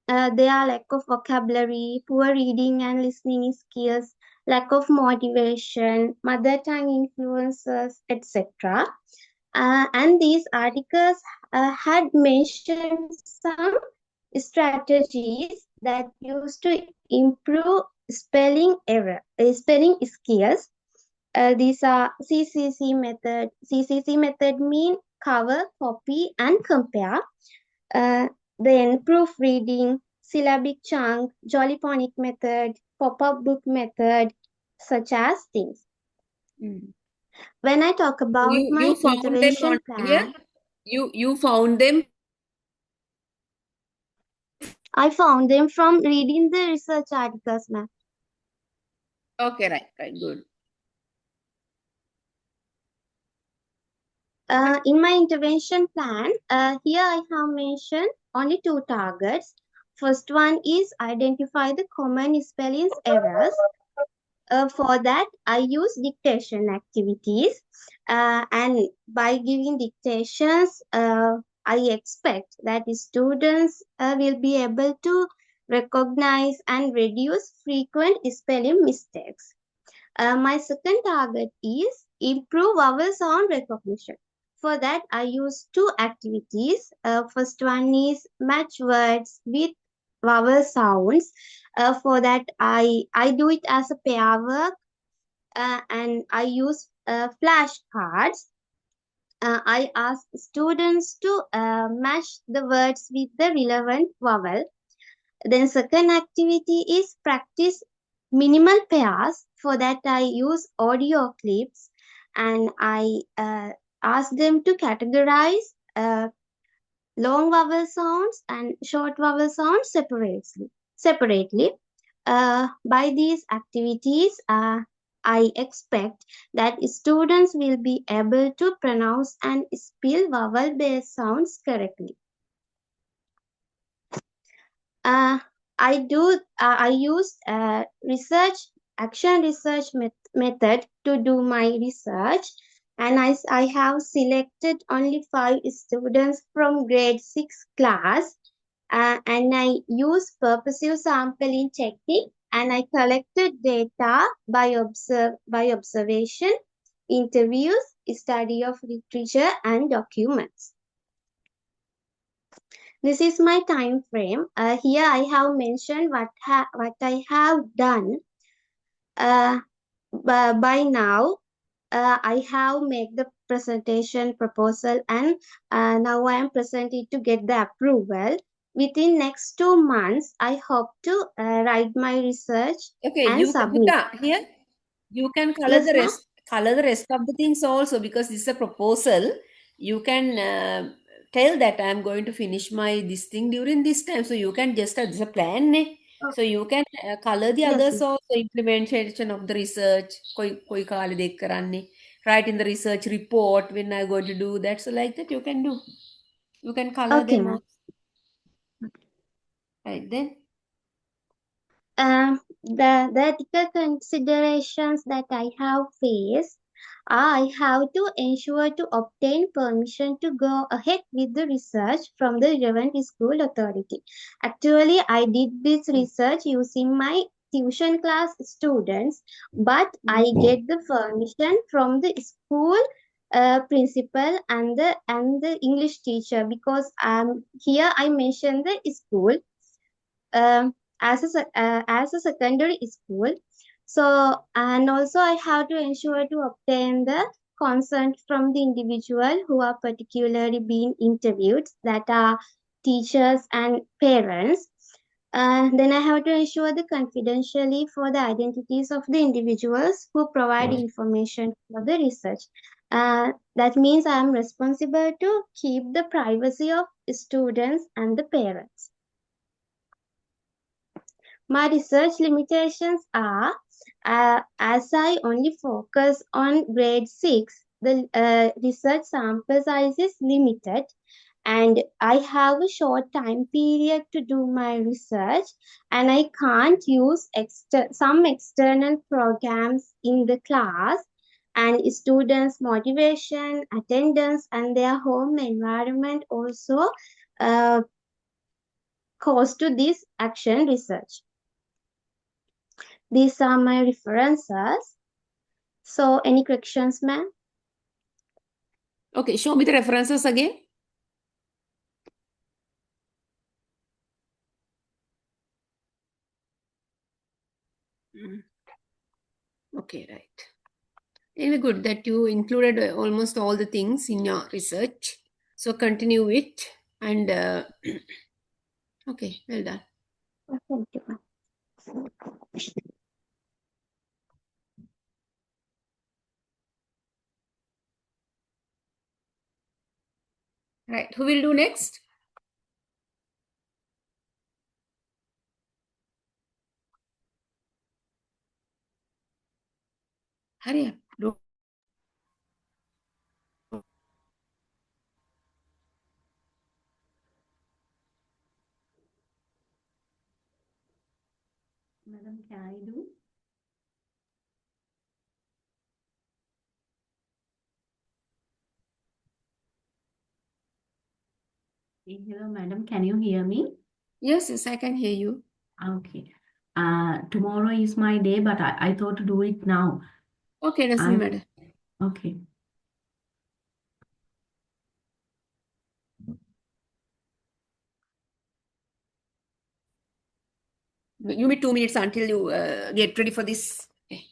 They are lack of vocabulary, poor reading and listening skills, lack of motivation, mother tongue influences, etc. And these articles had mentioned some strategies that used to improve spelling skills. These are CCC method. CCC method mean cover, copy, and compare. Then proofreading, syllabic chunk, Jolly-Phonic method, pop-up book method, such as things. When I talk about my intervention plan, you found them. I found them from reading the research articles, ma'am. Okay, right, good. In my intervention plan, here I have mentioned only 2 targets. First one is identify the common spelling errors. For that, I use dictation activities, and by giving dictations, I expect that students will be able to recognize and reduce frequent spelling mistakes. My second target is improve vowel sound recognition. For that, I use two activities. First one is match words with vowel sounds. For that, I do it as a pair work, and I use flashcards. I ask students to match the words with the relevant vowel. Then second activity is practice minimal pairs. For that, I use audio clips, and I ask them to categorize long vowel sounds and short vowel sounds separately. By these activities, I expect that students will be able to pronounce and spell vowel-based sounds correctly. I use action research method to do my research, and I have selected only 5 students from grade 6 class, and I use purposive sampling technique, and I collected data by observation, interviews, study of literature, and documents. This is my time frame. Here I have mentioned what I have done. By now, I have made the presentation proposal, and now I am presenting to get the approval. Within next 2 months, I hope to write my research Okay, and you submit. Huda, here you can color Yes, the ma'am. rest, color the rest of the things also, because this is a proposal. You can tell that I am going to finish my this thing during this time. So you can just this is a plan, ne? So you can color the Yes, others ma'am. also, implementation of the research. Koi kaale dekh kar aanne. Write in the research report when I'm going to do that. So like that you can do. You can color Okay, them ma'am. all. Right then. The ethical considerations that I have faced, I have to ensure to obtain permission to go ahead with the research from the relevant school authority. Actually, I did this research using my tuition class students, but I get the permission from the school principal and the English teacher, because here I mentioned the school as a secondary school. So, and also I have to ensure to obtain the consent from the individual who are particularly being interviewed, that are teachers and parents. Then I have to ensure the confidentially for the identities of the individuals who provide information for the research. That means I am responsible to keep the privacy of students and the parents. My research limitations are, as I only focus on grade 6, the research sample size is limited, and I have a short time period to do my research, and I can't use some external programs in the class, and students' motivation, attendance, and their home environment also cause to this action research. These are my references. So, any questions, ma'am? Okay, show me the references again. Okay, right. Anyway, good that you included almost all the things in your research. So continue it and okay, well done. Thank you, ma'am. Right, who will do next? Hurry up. Do. Madam, can I do? Hello, madam. Can you hear me? Yes, I can hear you. Okay. Tomorrow is my day, but I thought to do it now. Okay, doesn't matter. Okay. Give me 2 minutes until you get ready for this. Okay.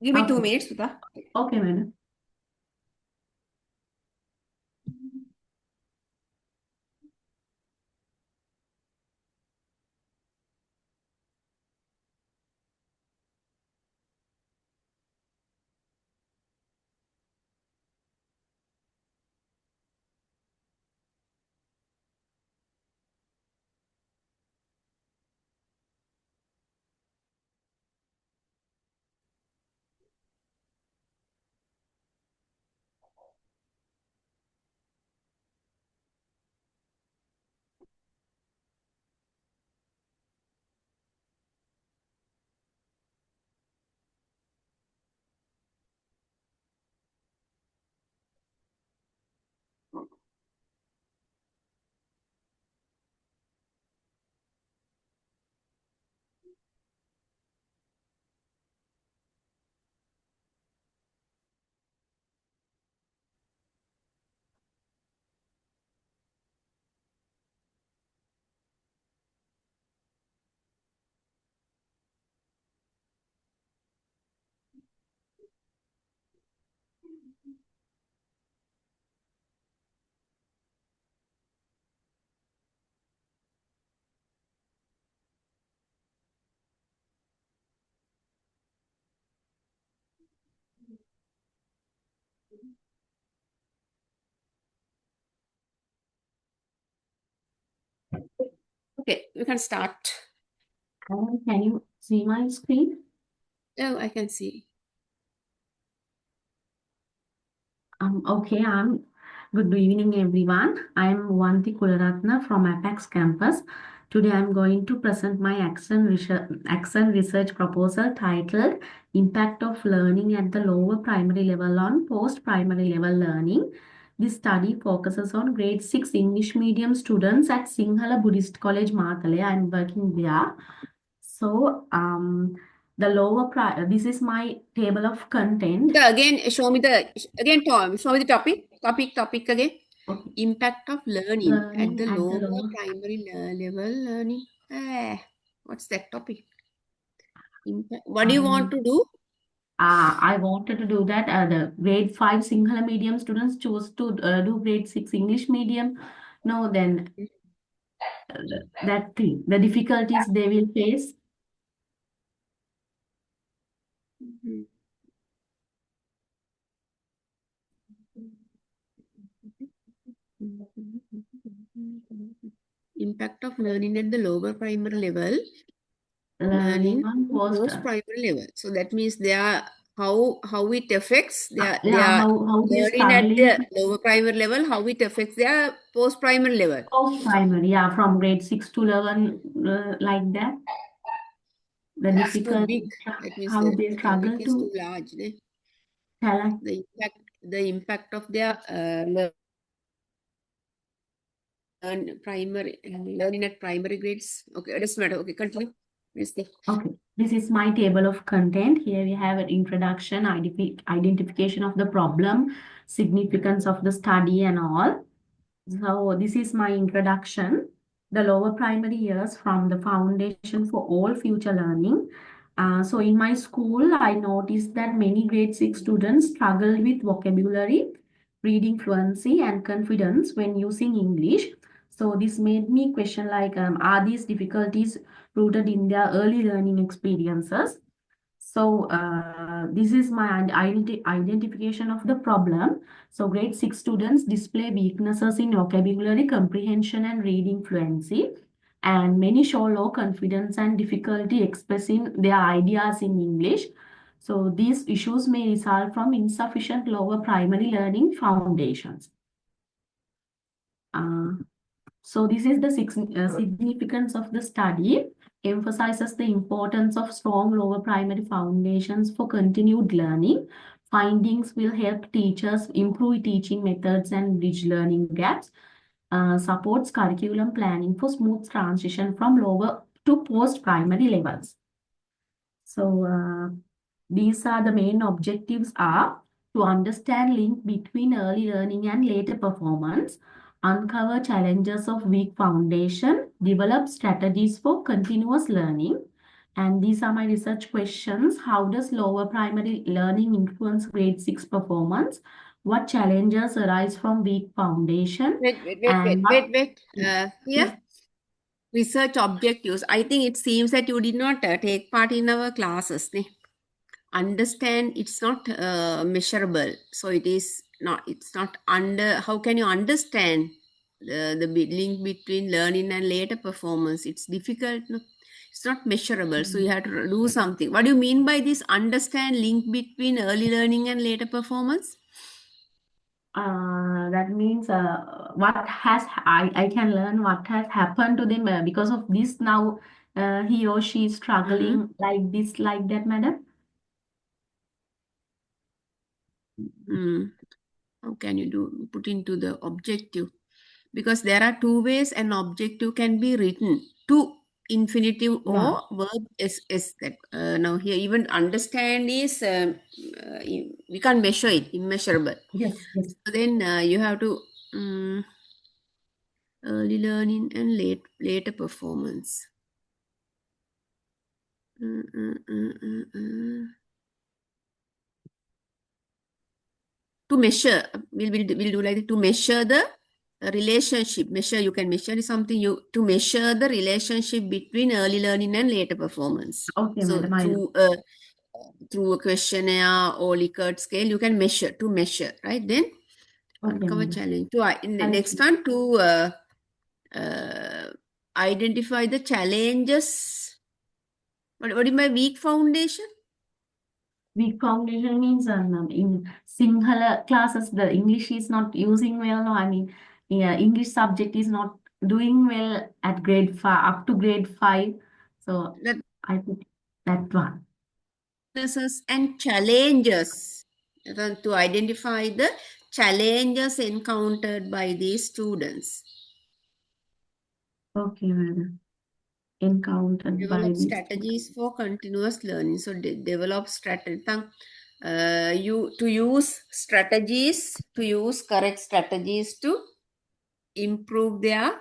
Give me 2 Okay. minutes, Sudha. Okay, madam. Okay, we can start. Can you see my screen? Oh, I can see. Okay, good evening, everyone. I am Vanti Kularatna from Apex campus. Today, I'm going to present my action research proposal titled Impact of Learning at the Lower Primary Level on Post-Primary Level Learning. This study focuses on grade 6 English medium students at Sinhala Buddhist College, Matale. I'm working there. So, this is my table of content. Again, show me the topic. Topic again. Okay. Impact of learning at Learning the at the lower lower- primary level learning. What's that topic? What do you want to do? I wanted to do that. The grade 5 Sinhala medium students choose to do grade 6 English medium. No, then that thing, the difficulties they will face. Impact of learning at the lower primary level, Learning on post primary level. So that means they are how it affects their how they learning at struggling the lower primary level, how it affects their post primary level. post primary, yeah, from grade 6 to 11, like that. The It's too difficult, big. That means how the they struggle topic is to too large. tell us. The impact of their learning at primary grades. Okay, it doesn't matter. Okay, continue. Okay, this is my table of content. Here we have an introduction, identification of the problem, significance of the study and all. So this is my introduction. The lower primary years from the foundation for all future learning. So in my school, I noticed that many grade 6 students struggled with vocabulary, reading fluency and confidence when using English. So this made me question like, are these difficulties rooted in their early learning experiences? So this is my identification of the problem. So grade 6 students display weaknesses in vocabulary comprehension and reading fluency. And many show low confidence and difficulty expressing their ideas in English. So these issues may result from insufficient lower primary learning foundations. So this is the significance of the study, emphasizes the importance of strong lower primary foundations for continued learning. Findings will help teachers improve teaching methods and bridge learning gaps. Supports curriculum planning for smooth transition from lower to post-primary levels. So these are the main objectives are to understand link between early learning and later performance, uncover challenges of weak foundation, develop strategies for continuous learning. And these are my research questions. How does lower primary learning influence grade 6 performance? What challenges arise from weak foundation? And Here, research objectives. I think it seems that you did not take part in our classes. Ne? Understand, it's not measurable. So it's not under, how can you understand the link between learning and later performance? It's difficult. No? It's not measurable. So you have to do something. What do you mean by this understand link between early learning and later performance? That means what has I can learn what has happened to them because of this now he or she is struggling like this, like that, madam. How can you put into the objective? Because there are two ways an objective can be written: to infinitive or verb is that. Now here even understand is we can't measure it, immeasurable. Yes. So then you have to early learning and later performance. To measure, we'll do like that, to measure the relationship. Measure, you can measure something, to measure the relationship between early learning and later performance. Okay, So madam. through a questionnaire or Likert scale, you can measure, right? Then uncover challenge. In the next one, to identify the challenges. What is my weak foundation? Weak foundation means in Sinhala classes, the English is not using well. No, I mean, English subject is not doing well at grade 5, up to grade 5. So I put that one. And challenges, to identify the challenges encountered by these students. Okay, madam. Encountered by Develop these strategies for continuous learning. So develop strategy. To use correct strategies to improve their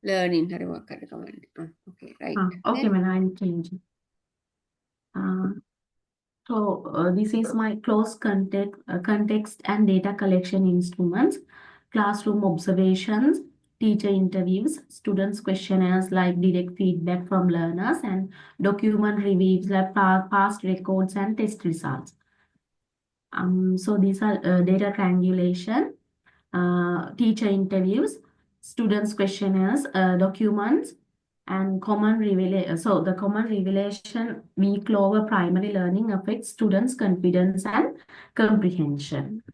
learning. Okay, right. Okay, madam, I'll change it. So this is my close context and data collection instruments, classroom observations, teacher interviews, students questionnaires like direct feedback from learners, and document reviews like past records and test results. So these are data triangulation, teacher interviews, students questionnaires, documents, and common revelation. So the common revelation, weak lower primary learning affects students' confidence and comprehension.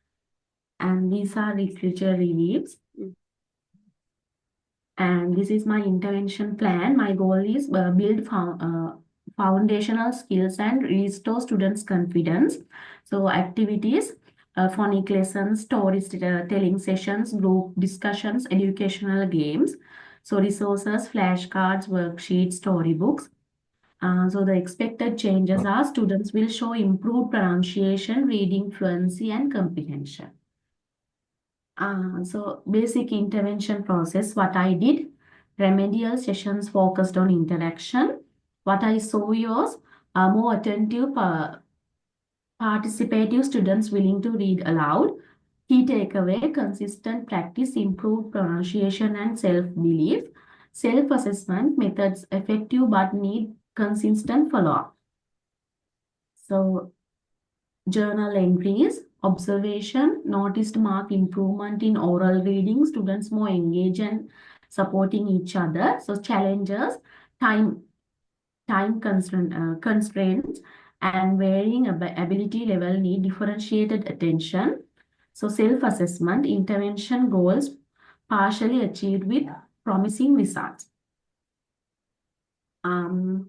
And these are literature reviews. And this is my intervention plan. My goal is build foundational skills and restore students' confidence. So activities, phonic lessons, storytelling sessions, group discussions, educational games. So resources, flashcards, worksheets, storybooks. So the expected changes are students will show improved pronunciation, reading fluency, and comprehension. So basic intervention process, what I did, remedial sessions focused on interaction. What I saw was more attentive, participative students willing to read aloud. Key takeaway, consistent practice, improved pronunciation and self-belief. Self-assessment methods effective but need consistent follow-up. So journal entries, observation, noticed marked improvement in oral reading, students more engaged and supporting each other. So challenges, time constraints and varying ability level need differentiated attention. So self-assessment, intervention goals partially achieved with promising results.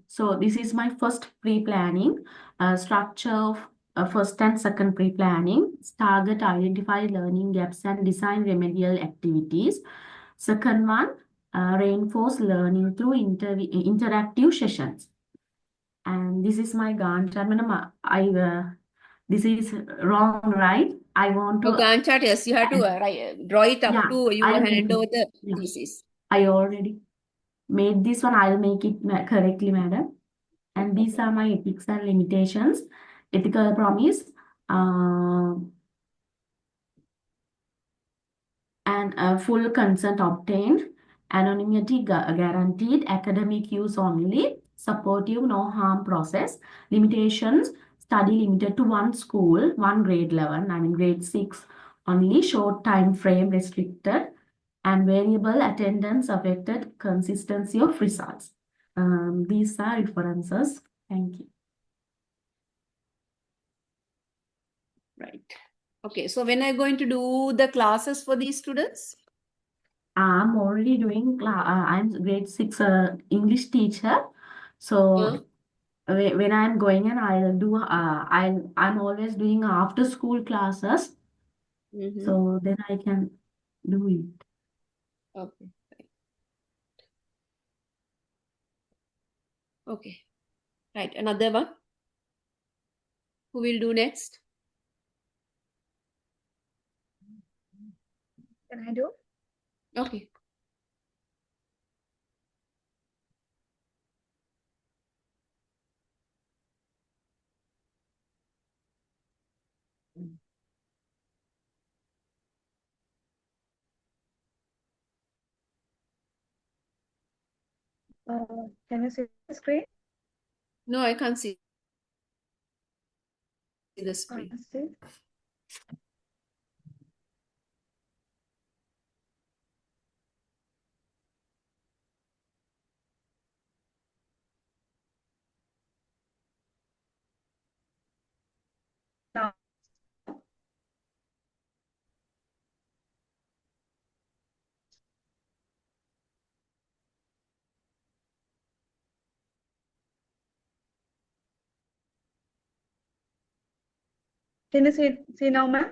So this is my first pre-planning, structure of first and second pre-planning, target, identify learning gaps and design remedial activities. Second one, reinforce learning through interactive sessions. And this is my Gantt chart. Madam, this is wrong, right? I want Oh, to. Gantt chart, yes, you have to draw it up Yeah, to you I'll hand make over it. the Yeah. thesis. I already made this one. I'll make it correctly, madam. And these are my ethics and limitations. Ethical promise. And full consent obtained, anonymity guaranteed, academic use only, supportive no harm process, limitations, study limited to one school, one grade 11, I mean grade 6 only, short time frame restricted, and variable attendance affected consistency of results. These are references. Thank you. Right. Okay, so when are you going to do the classes for these students? I'm already doing, I'm grade 6 English teacher. So when I'm going and I'll do, I'm always doing after school classes. Mhm. So then I can do it. Okay. Okay. Right. Another one. Who will do next? Can I do? Okay. Can you see the screen? No, I can't see the screen. See? Now, can you see now, ma'am?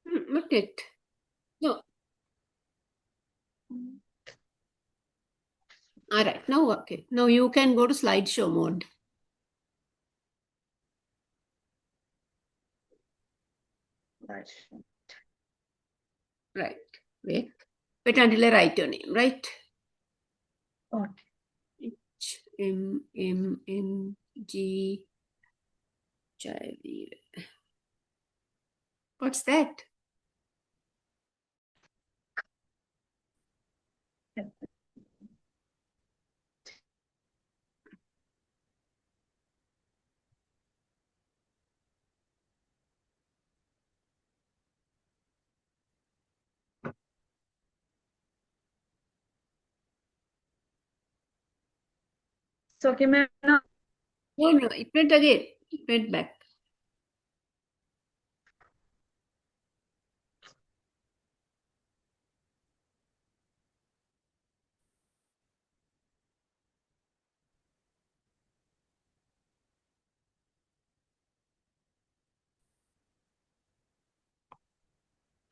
Not yet. No. All right. Now, okay. Now you can go to slideshow mode. Right. Wait. Wait until I write your name, right? Okay. HMMG Jaivir. What's that? So, okay, ma'am. Now, No, no, it went again. It went back.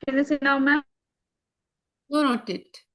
can you see now, ma'am? No, not it.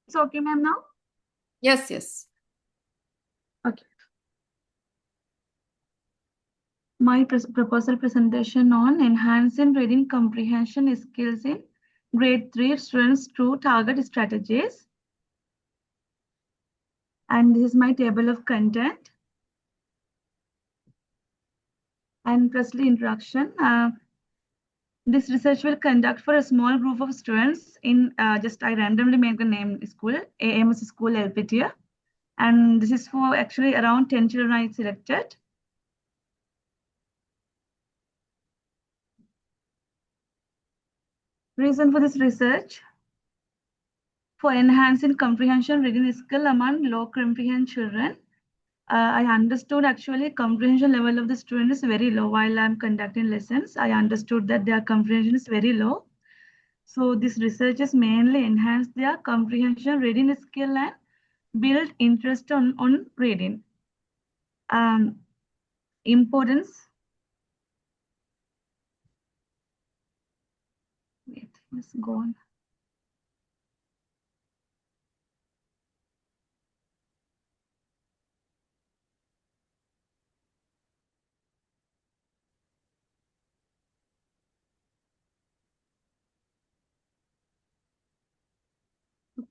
It's okay, ma'am, now? Yes, yes. Okay. My proposal presentation on enhancing reading comprehension skills in grade 3 students through target strategies. And this is my table of content. And firstly, introduction. This research will conduct for a small group of students in I randomly make a name school, AMS school LPTIA. And this is for actually around 10 children I selected. Reason for this research: for enhancing comprehension reading skill among low comprehension children. I understood actually comprehension level of the student is very low while I'm conducting lessons. I understood that their comprehension is very low. So this research is mainly enhance their comprehension reading skill and build interest on reading. Importance. Wait, it's gone.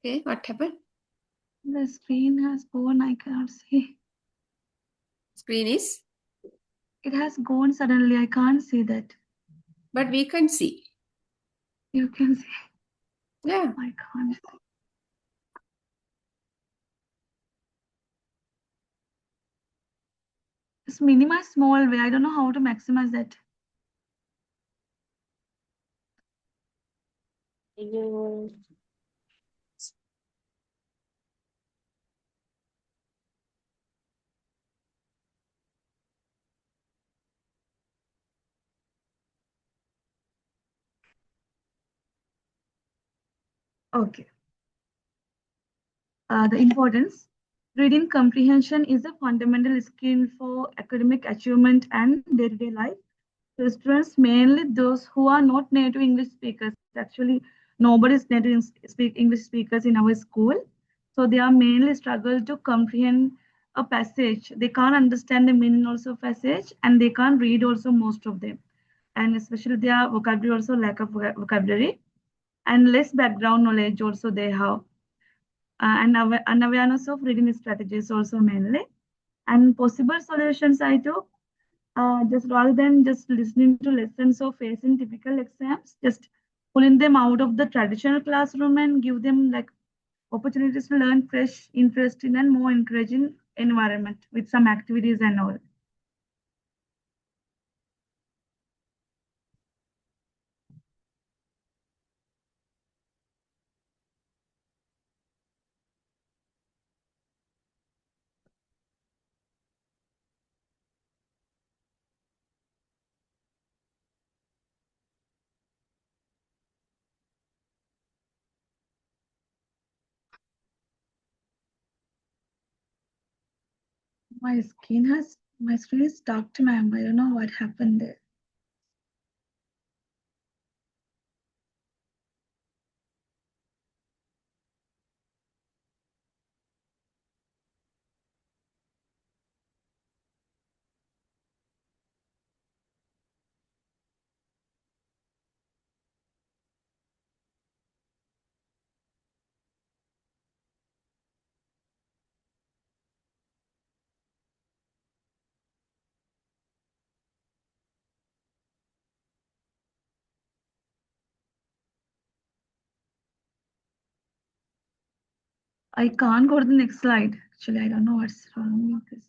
Okay, what happened? The screen has gone. I cannot see. Screen is, It has gone suddenly. I can't see that. but we can see. You can see. Yeah. I can't. Just minimize small way. I don't know how to maximize that. Okay. The importance. Reading comprehension is a fundamental skill for academic achievement and day-to-day life. So students, mainly those who are not native English speakers. Actually, nobody is native English speakers in our school. So they are mainly struggle to comprehend a passage. They can't understand the meaning also of passage, and they can't read also most of them. And especially their vocabulary also lack of vocabulary, and less background knowledge also they have. And unawareness of reading strategies also mainly. And possible solutions I took, just rather than just listening to lessons or facing typical exams, just pulling them out of the traditional classroom and give them like opportunities to learn fresh, interesting, and more encouraging environment with some activities and all. My screen is stuck to ma'am. I don't know what happened there. I can't go to the next slide. Actually, I don't know what's wrong with this.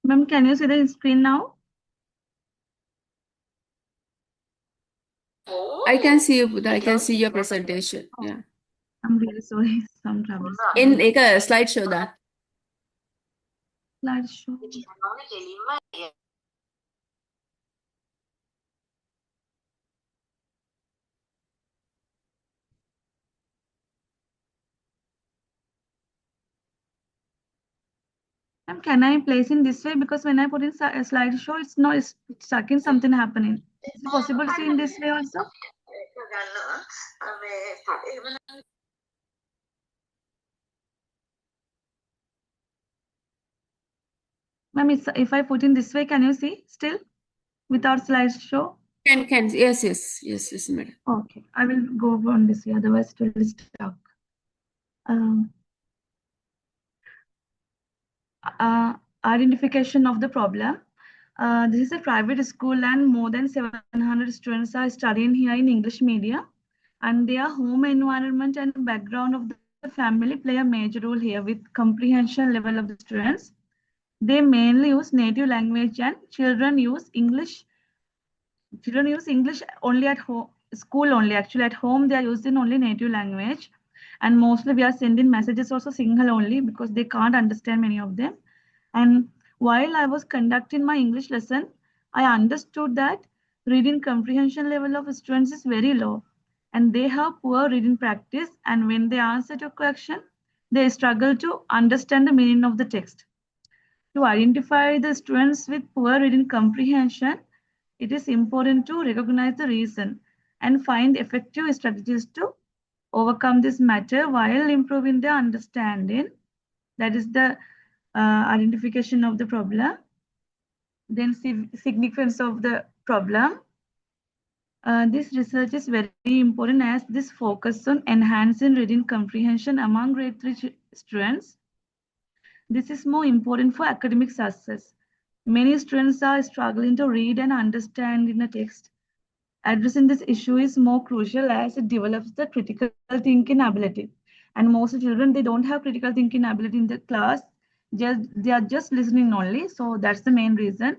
Ma'am, can you see the screen now? I can see you, Buddha. I can see your presentation. Yeah. I'm really sorry. Some troubles. In a slideshow that. slideshow. Ma'am, can I place in this way? Because when I put in a slideshow, it's stuck in something happening. Is it possible to see in this way also? Ma'am, if I put in this way, can you see still without slideshow? Can. Yes, madam. Okay, I will go on this way, otherwise it will be stuck. Identification of the problem. This is a private school and more than 700 students are studying here in English media, and their home environment and background of the family play a major role here with comprehension level of the students. They mainly use native language and children use English only at home, school only. Actually, at home they are using only native language, and mostly we are sending messages also Sinhala only because they can't understand many of them. And while I was conducting my English lesson, I understood that reading comprehension level of students is very low, and they have poor reading practice, and when they answer to a question, they struggle to understand the meaning of the text. To identify the students with poor reading comprehension, it is important to recognize the reason and find effective strategies to overcome this matter while improving their understanding. That is the identification of the problem. Then significance of the problem. This research is very important as this focus on enhancing reading comprehension among grade 3 students. This is more important for academic success. Many students are struggling to read and understand in a text. Addressing this issue is more crucial as it develops the critical thinking ability. And most children, they don't have critical thinking ability in the class. They are just listening only. So that's the main reason.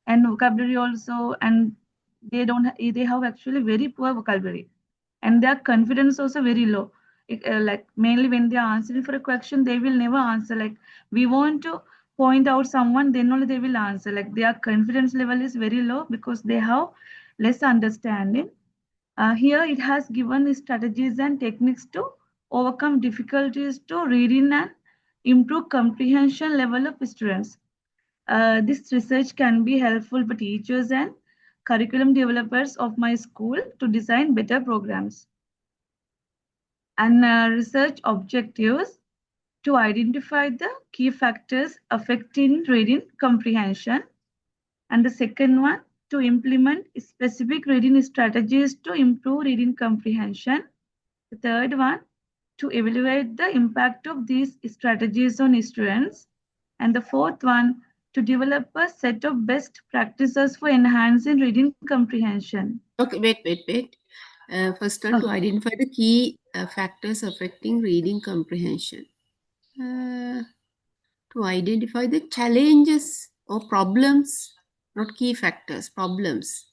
And vocabulary also, and they have actually very poor vocabulary. And their confidence also very low. Like mainly when they are answering for a question, they will never answer. Like we want to point out someone, then only they will answer. Like their confidence level is very low because they have less understanding. Here it has given strategies and techniques to overcome difficulties to reading and improve comprehension level of students. This research can be helpful for teachers and curriculum developers of my school to design better programs. And research objectives to identify the key factors affecting reading comprehension. And the second one, to implement specific reading strategies to improve reading comprehension. The third one, to evaluate the impact of these strategies on students. And the fourth one, to develop a set of best practices for enhancing reading comprehension. Okay, wait. First one, to identify the key factors affecting reading comprehension. To identify the challenges or problems, not key factors, problems.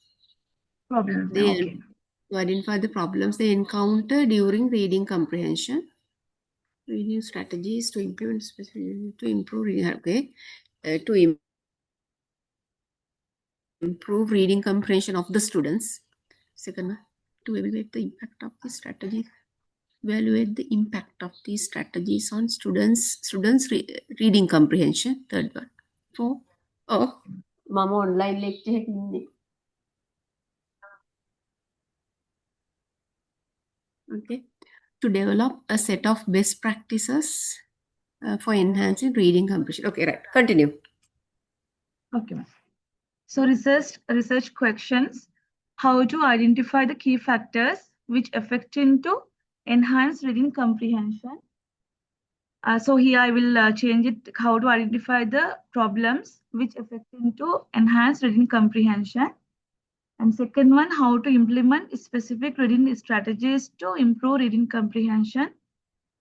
Problems, They okay. To identify the problems they encounter during reading comprehension. Reading strategies to implement to improve reading. Okay, to improve reading comprehension of the students. Second one, to evaluate the impact of the strategy. Evaluate the impact of these strategies on students reading comprehension. Third one. Four. Oh, Mama online lecture. Okay. To develop a set of best practices for enhancing reading comprehension. Okay, right. Continue. Okay. So research questions: how to identify the key factors which affect into enhance reading comprehension. So here I will change it, how to identify the problems which affect into enhance reading comprehension. And second one, how to implement specific reading strategies to improve reading comprehension.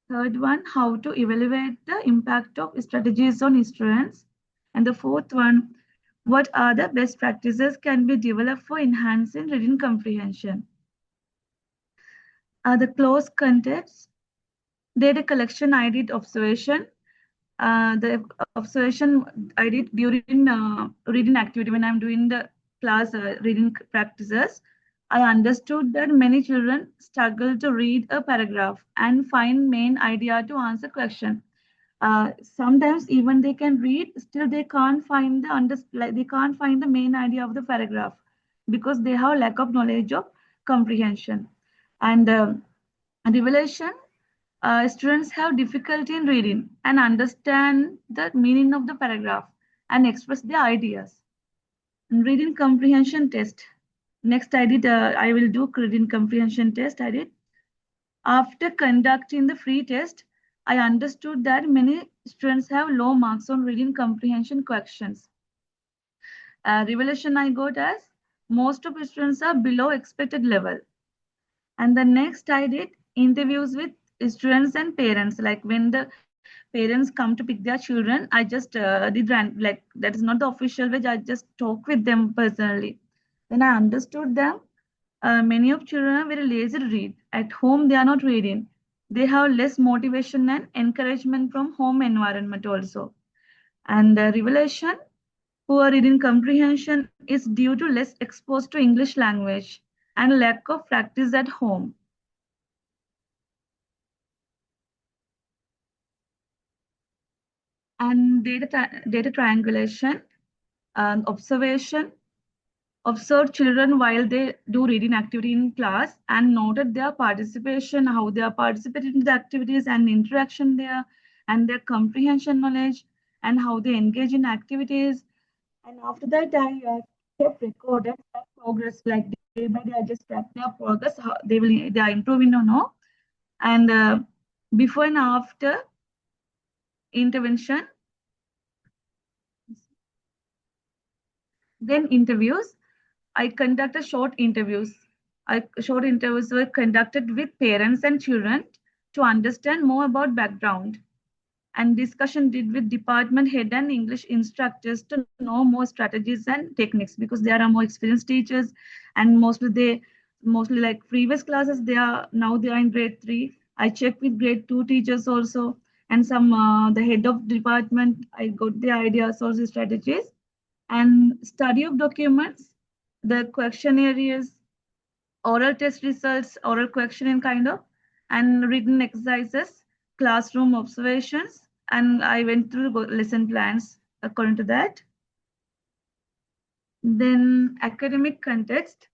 Third one, how to evaluate the impact of strategies on students. And the fourth one, what are the best practices can be developed for enhancing reading comprehension? The close context, data collection I did observation. The observation I did during reading activity when I'm doing the class reading practices, I understood that many children struggle to read a paragraph and find main idea to answer question. Sometimes even they can read, still they can't find they can't find the main idea of the paragraph because they have lack of knowledge of comprehension. And revelation, students have difficulty in reading and understand the meaning of the paragraph and express their ideas. And reading comprehension test. Next, I will do reading comprehension test. I did. After conducting the free test, I understood that many students have low marks on reading comprehension questions. Revelation I got as most of the students are below expected level. And the next I did interviews with students and parents. Like when the parents come to pick their children, I just like that is not the official way. I just talk with them personally. Then I understood them. Many of children are very lazy to read. At home, they are not reading. They have less motivation and encouragement from home environment also. And revelation, poor reading comprehension is due to less exposed to English language and lack of practice at home. And data triangulation and observation. Observed children while they do reading activity in class and noted their participation, how they are participating in the activities and interaction there, and their comprehension knowledge, and how they engage in activities. And after that, I kept recorded their progress, like day by day. I just track their progress, how they are improving or no. And before and after intervention, then interviews. I conducted short interviews. Short interviews were conducted with parents and children to understand more about background. And discussion did with department head and English instructors to know more strategies and techniques, because there are more experienced teachers, and mostly like previous classes, they are in grade 3. I checked with grade 2 teachers also, and some the head of department. I got the ideas, also strategies, and study of documents, the questionnaires, oral test results, oral questioning kind of, and written exercises, classroom observations, and I went through lesson plans according to that. Then academic context.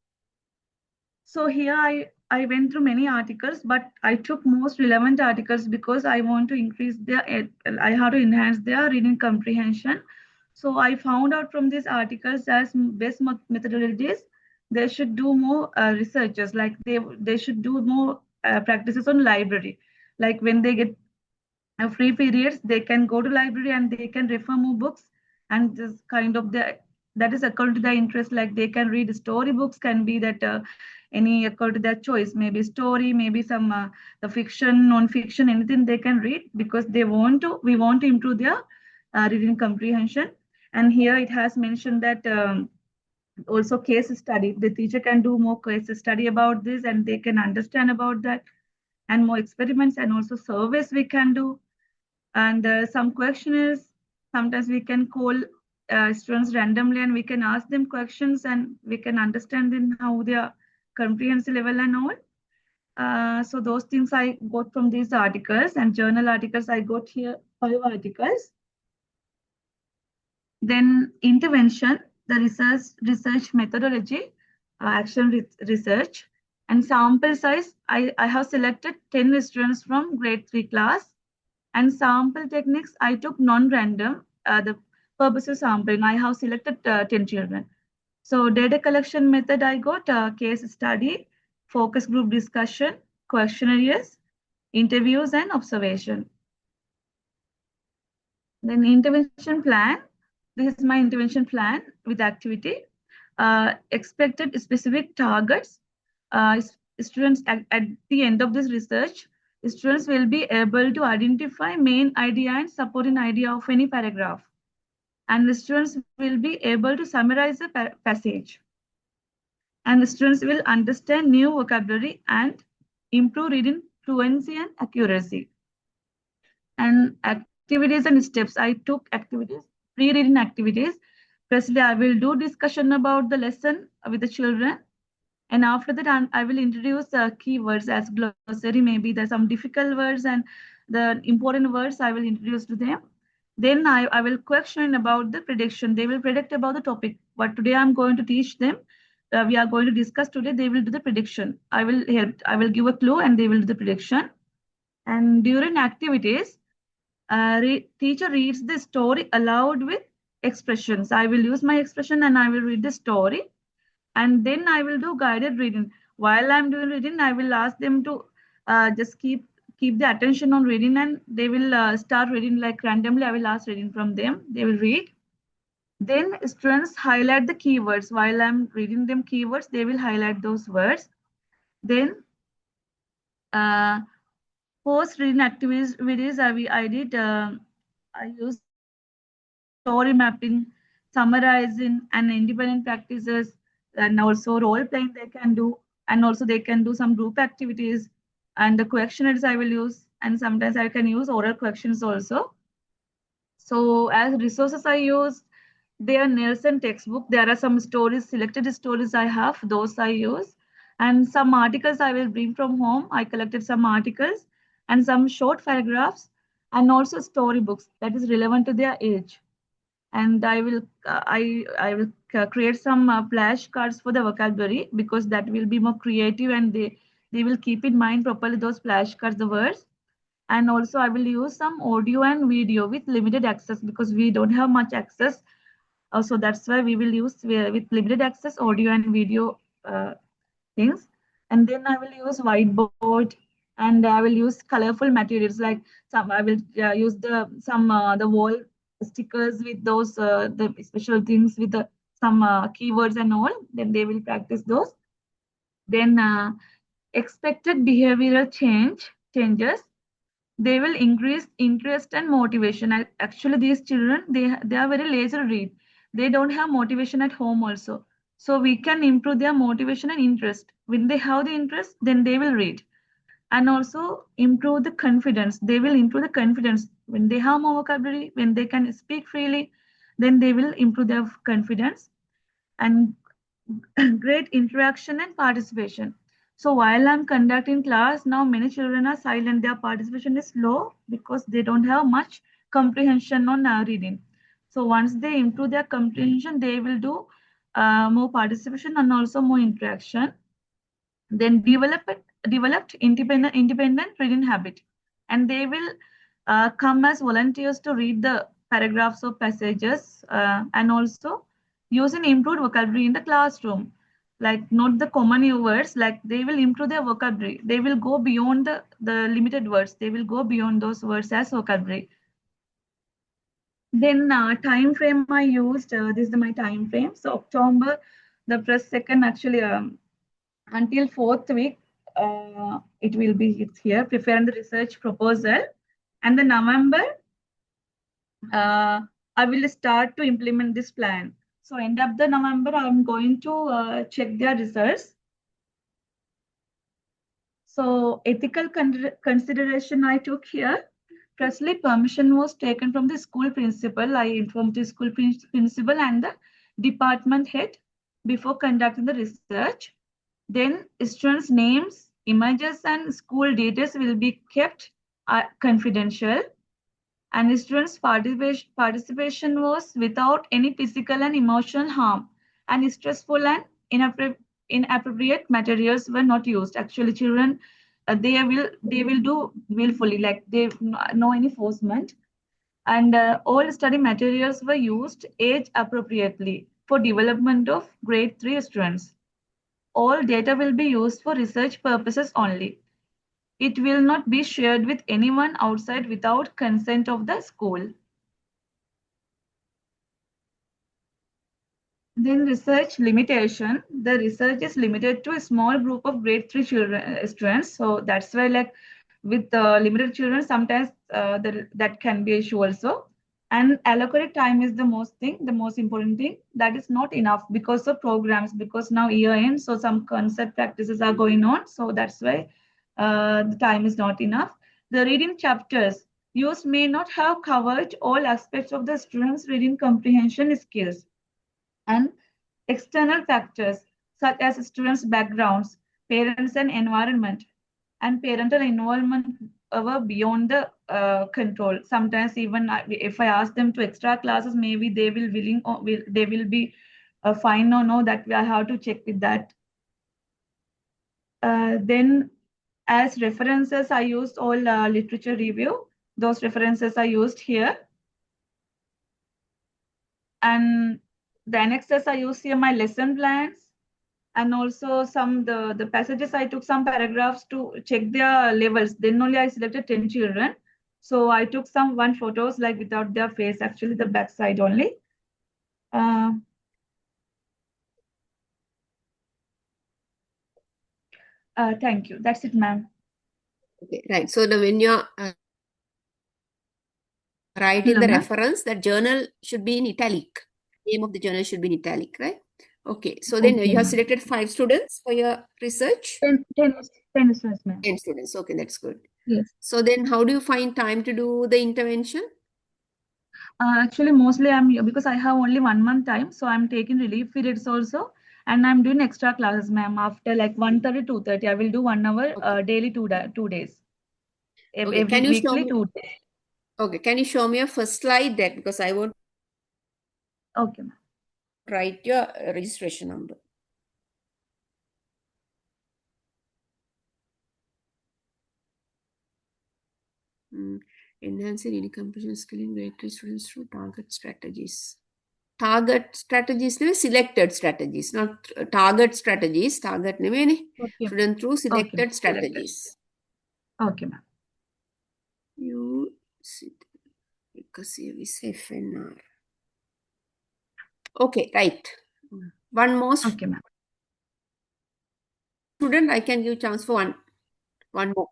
So here I went through many articles, but I took most relevant articles because I want to increase I have to enhance their reading comprehension. So I found out from these articles as best methodologies, they should do more researches, like they should do more practices on library. Like when they get free periods, they can go to library and they can refer more books, and this kind of that is according to their interest. Like they can read storybooks, can be that any according to their choice, maybe story, maybe some the fiction, non-fiction, anything they can read, because we want to improve their reading comprehension. And here it has mentioned that also case study, the teacher can do more case study about this, and they can understand about that, and more experiments, and also surveys we can do. And some questionnaires, sometimes we can call students randomly and we can ask them questions, and we can understand in how their comprehensive level and all. So those things I got from these articles, and journal articles I got here 5 articles. Then intervention, the research methodology, action research, and sample size. I have selected 10 students from grade 3 class. And sample techniques, I took non-random, the purpose of sampling. I have selected 10 children. So data collection method, I got case study, focus group discussion, questionnaires, interviews, and observation. Then intervention plan. This is my intervention plan with activity. Expected specific targets. Students at the end of this research, students will be able to identify main idea and supporting idea of any paragraph. And the students will be able to summarize the passage. And the students will understand new vocabulary and improve reading fluency and accuracy. And activities and steps. I took activities, pre-reading activities. Firstly, I will do discussion about the lesson with the children. And after that, I will introduce keywords as glossary. Maybe there's some difficult words and the important words I will introduce to them. Then I will question about the prediction. They will predict about the topic. But today I'm going to teach them. We are going to discuss today. They will do the prediction. I will help. I will give a clue and they will do the prediction. And during activities, teacher reads the story aloud with expressions. I will use my expression and I will read the story. And then I will do guided reading. While I'm doing reading, I will ask them to just keep the attention on reading, and they will start reading like randomly. I will ask reading from them. They will read. Then students highlight the keywords. While I'm reading them keywords, they will highlight those words. Then post reading activities I did. I used story mapping, summarizing, and independent practices, and also role playing they can do, and also they can do some group activities, and the questionnaires I will use, and sometimes I can use oral questions also. So as resources I use, their Nielsen textbook. There are some stories, selected stories I have, those I use, and some articles I will bring from home. I collected some articles and some short paragraphs, and also storybooks that is relevant to their age. And I will create some flashcards for the vocabulary, because that will be more creative, and they will keep in mind properly those flashcards, the words. And also I will use some audio and video with limited access, because we don't have much access. So that's why we will use with limited access audio and video things. And then I will use whiteboard, and I will use colorful materials, like some I will use the wall stickers with those the special things with the some keywords and all. Then they will practice those. Then expected behavioral changes. They will increase interest and motivation. Actually, these children, they are very lazy to read. They don't have motivation at home also. So we can improve their motivation and interest. When they have the interest, then they will read. And also improve the confidence. They will improve the confidence. When they have more vocabulary, when they can speak freely, then they will improve their confidence. And great interaction and participation. So while I'm conducting class, now many children are silent. Their participation is low because they don't have much comprehension on reading. So once they improve their comprehension, they will do more participation and also more interaction. Then developed independent reading habit, and they will come as volunteers to read the paragraphs or passages, and also using improved vocabulary in the classroom, like not the common new words, like they will improve their vocabulary. They will go beyond the limited words. They will go beyond those words as vocabulary. Then time frame I used, this is my time frame. So October, the first second, actually until 4th week, it will be here, preparing the research proposal. And the November, I will start to implement this plan. So end of the November, I'm going to check their results. So ethical consideration I took here. Firstly, permission was taken from the school principal. I informed the school principal and the department head before conducting the research. Then students' names, images, and school details will be kept confidential. And students' participation was without any physical and emotional harm. And stressful and inappropriate materials were not used. Actually, children, they will do willfully, like they no any forcement. And all study materials were used age appropriately for development of grade 3 students. All data will be used for research purposes only. It will not be shared with anyone outside without consent of the school. Then research limitation. The research is limited to a small group of grade 3 students. So that's why, like with limited children, sometimes that can be an issue also. And allocated time is the most important thing. That is not enough because of programs, because now year end, so some concept practices are going on. So that's why the time is not enough. The reading chapters, used may not have covered all aspects of the student's reading comprehension skills. And external factors such as students' backgrounds, parents and environment, and parental involvement were beyond the control. Sometimes even if I ask them to extra classes, maybe they will willing or they will be fine or no, that I have to check with that. Then as references, I used all literature review. Those references are used here. And the annexes I use here my lesson plans, and also the passages I took some paragraphs to check their levels. Then only I selected 10 children. So I took some one photos like without their face, actually the back side only. Thank you. That's it, ma'am. Okay, right. So now when you're writing Hello, the ma'am. reference, that journal should be in italic. Name of the journal should be in italic, right? Okay, so then Okay, you have ma'am. selected 5 students for your research. 10 students, ma'am. 10 students. Okay, that's good. Yes. So then how do you find time to do the intervention? Actually, mostly because I have only 1 month time, so I'm taking relief periods also, and I'm doing extra classes, ma'am. After like 1:30, 2:30, I will do 1 hour Okay. daily 2 days. Okay, Every can you show weekly me? 2 days. Okay, can you show me your first slide deck, because I won't Okay, ma'am. write your registration number. Enhancing reading comprehension skill in grade 3 students through target strategies. Target strategies means selected strategies, not target strategies. Target means Okay. student through Okay, selected ma'am. strategies. Okay, ma'am. You sit because you is FNR. Okay, right. One more Okay, ma'am. student, I can give chance for one more.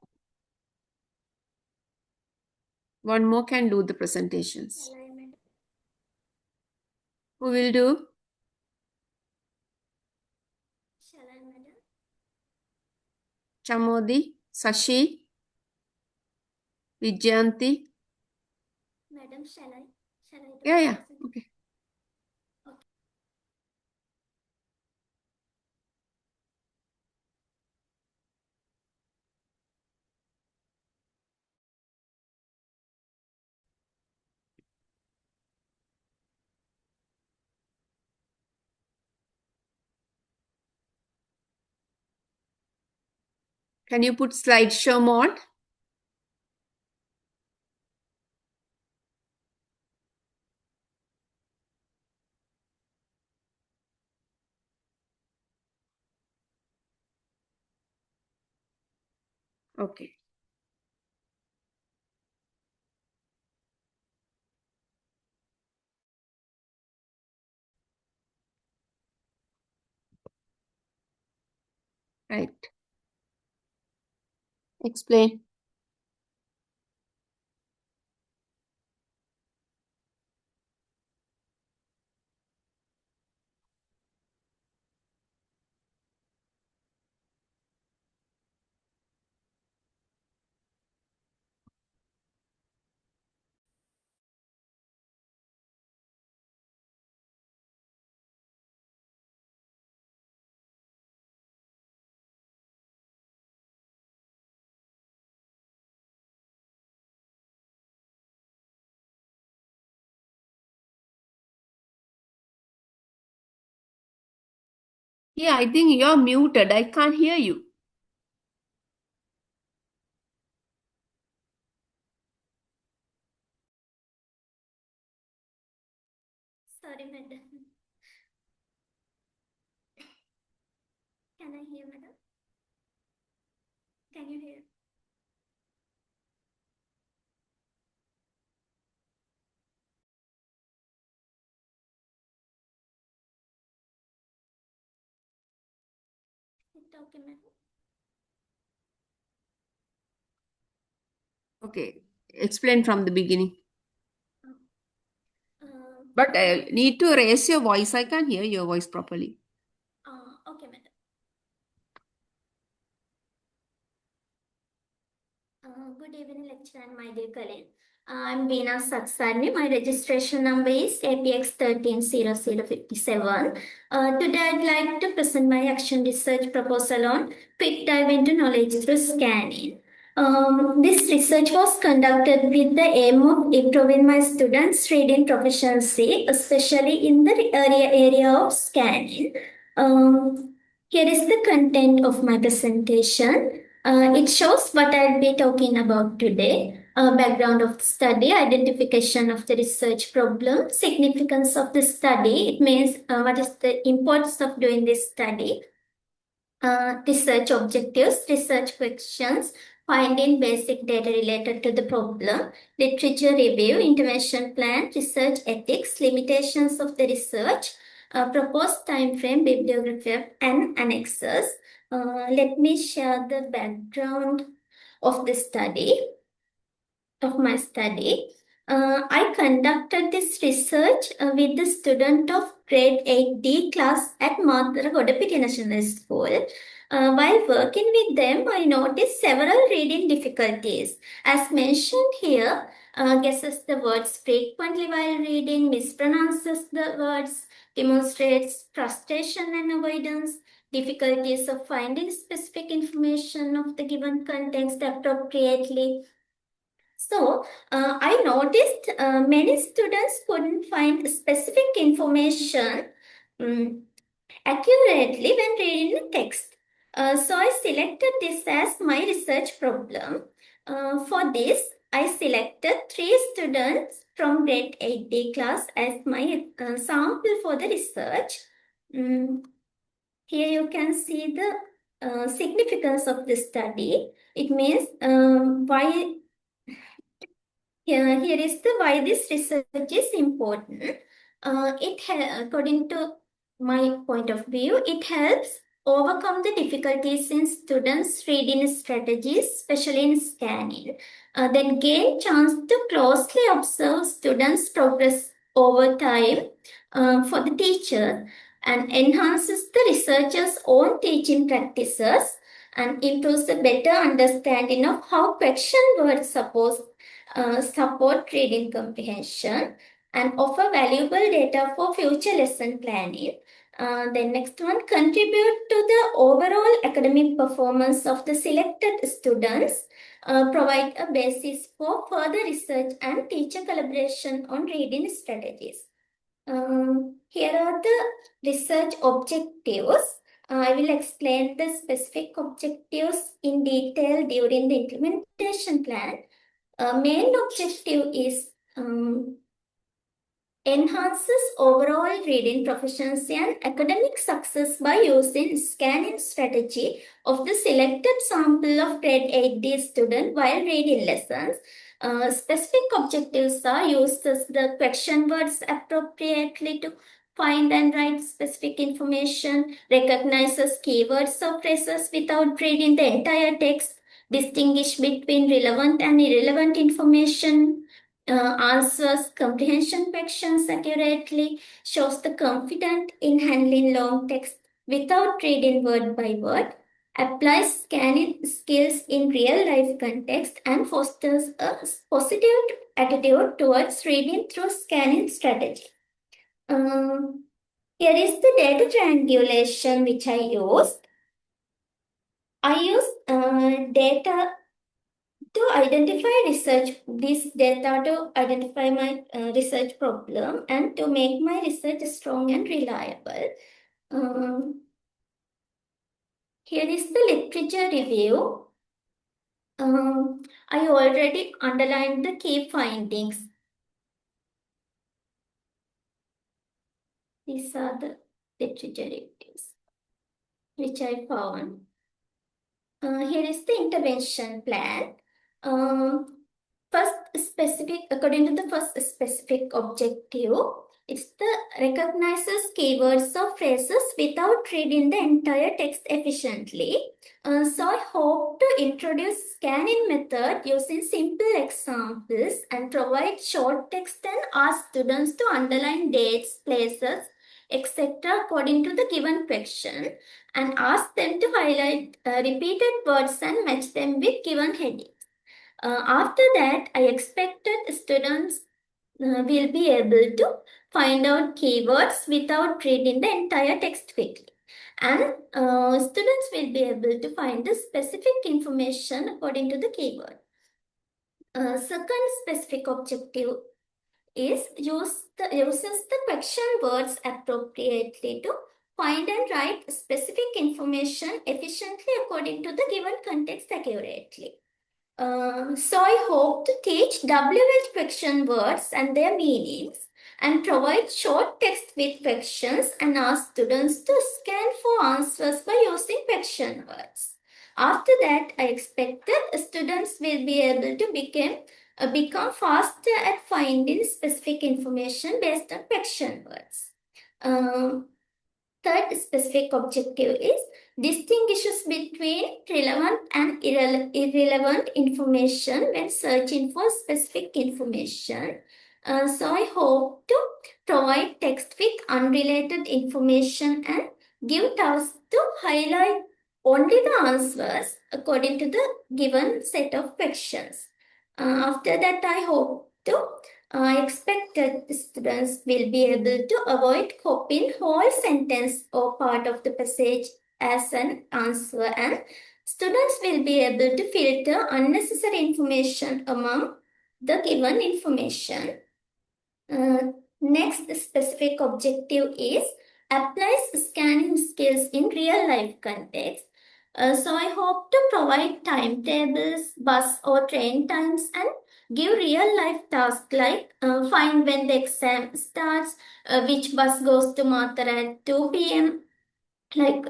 One more can do the presentations. Who will do? Chamodi, Sashi, Vijayanti. Madam, shall I do Yeah, the okay. Can you put slideshow mode? Okay. Right. Explain. Yeah, I think you're muted. I can't hear you. Sorry, madam. Can I hear, madam? Can you hear? Is it okay, madam? Okay. Explain from the beginning. Uh, But I need to raise your voice. I can't hear your voice properly. okay, madam. Good evening, lecturer and my dear colleague. I'm Veena Saksani. My registration number is APX 130057. Today, I'd like to present my action research proposal on quick dive into knowledge through scanning. This research was conducted with the aim of improving my students' reading proficiency, especially in the area of scanning. Here is the content of my presentation. It shows what I'll be talking about today. Background of the study, identification of the research problem, significance of the study. It means what is the importance of doing this study. Research objectives, research questions, finding basic data related to the problem, literature review, intervention plan, research ethics, limitations of the research, proposed time frame, bibliography, and annexes. Let me share the background of the study, of my study. I conducted this research with the student of grade 8D class at Mathuragoda National School. While working with them, I noticed several reading difficulties. As mentioned here, guesses the words frequently while reading, mispronounces the words, demonstrates frustration and avoidance, difficulties of finding specific information of the given context appropriately. So, I noticed many students couldn't find specific information accurately when reading the text. So, I selected this as my research problem. For this, I selected 3 students from grade 8D class as my sample for the research. Here you can see the significance of this study. It means why. Here is the why this research is important. According to my point of view, it helps overcome the difficulties in students' reading strategies, especially in scanning. Then gain chance to closely observe students' progress over time for the teacher, and enhances the researcher's own teaching practices and improves a better understanding of how question words support reading comprehension and offer valuable data for future lesson planning. The next one, contribute to the overall academic performance of the selected students, provide a basis for further research and teacher collaboration on reading strategies. Here are the research objectives. I will explain the specific objectives in detail during the implementation plan. Main objective is enhances overall reading proficiency and academic success by using scanning strategy of the selected sample of grade 8D student while reading lessons. Specific objectives are uses the question words appropriately to find and write specific information, recognizes keywords or phrases without reading the entire text, distinguish between relevant and irrelevant information, answers comprehension questions accurately, shows the confident in handling long text without reading word by word, applies scanning skills in real life context, and fosters a positive attitude towards reading through scanning strategy. Here is the data triangulation which I used. I used data to identify this data to identify my research problem and to make my research strong and reliable. Here is the literature review. I already underlined the key findings. These are the literature reviews which I found. Here is the intervention plan. According to the first specific objective, it's the recognizes keywords or phrases without reading the entire text efficiently. So I hope to introduce scanning method using simple examples and provide short text and ask students to underline dates, places, etc. according to the given question, and ask them to highlight repeated words and match them with given headings. After that, I expected students will be able to find out keywords without reading the entire text quickly. And students will be able to find the specific information according to the keyword. Second specific objective is uses the question words appropriately to find and write specific information efficiently according to the given context accurately. So I hope to teach WH question words and their meanings and provide short text with questions and ask students to scan for answers by using question words. After that, I expect that students will be able to become faster at finding specific information based on question words. Third specific objective is distinguishes between relevant and irrelevant information when searching for specific information. So I hope to provide text with unrelated information and give tasks to highlight only the answers according to the given set of questions. After that, I hope to I expect that students will be able to avoid copying whole sentence or part of the passage as an answer, and students will be able to filter unnecessary information among the given information. Next specific objective is applies scanning skills in real life context. So I hope to provide timetables, bus or train times, and give real life tasks like find when the exam starts, which bus goes to Mathura at 2 p.m. Like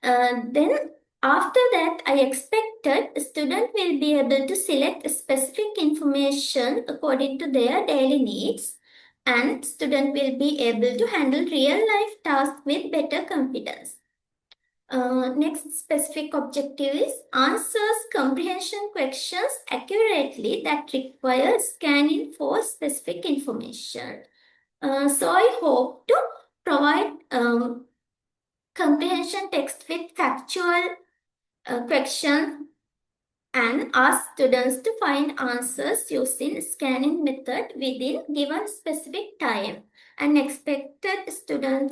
then after that, I expected student will be able to select specific information according to their daily needs, and student will be able to handle real life tasks with better confidence. Next specific objective is answers comprehension questions accurately that require scanning for specific information. So I hope to provide comprehension text with factual questions and ask students to find answers using scanning method within given specific time. And expected students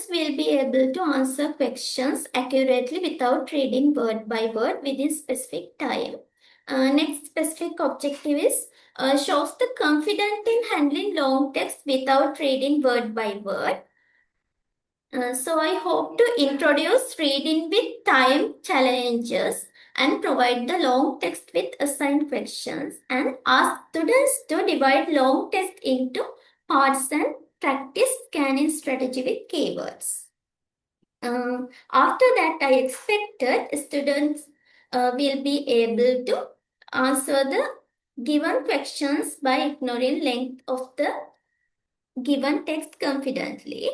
will be able to answer questions accurately without reading word by word within specific time. Next specific objective is shows the confident in handling long text without reading word by word. So I hope to introduce reading with time challenges and provide the long text with assigned questions and ask students to divide long text into parts and practice scanning strategy with keywords. After that, I expected students will be able to answer the given questions by ignoring length of the given text confidently.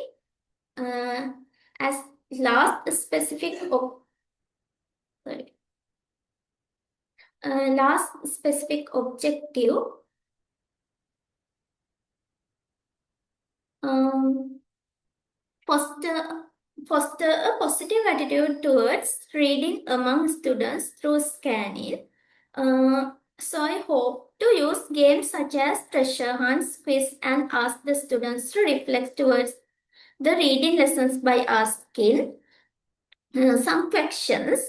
As last specific objective, foster a positive attitude towards reading among students through scanning. So I hope to use games such as treasure hunts, quiz, and ask the students to reflect towards the reading lessons by asking some questions.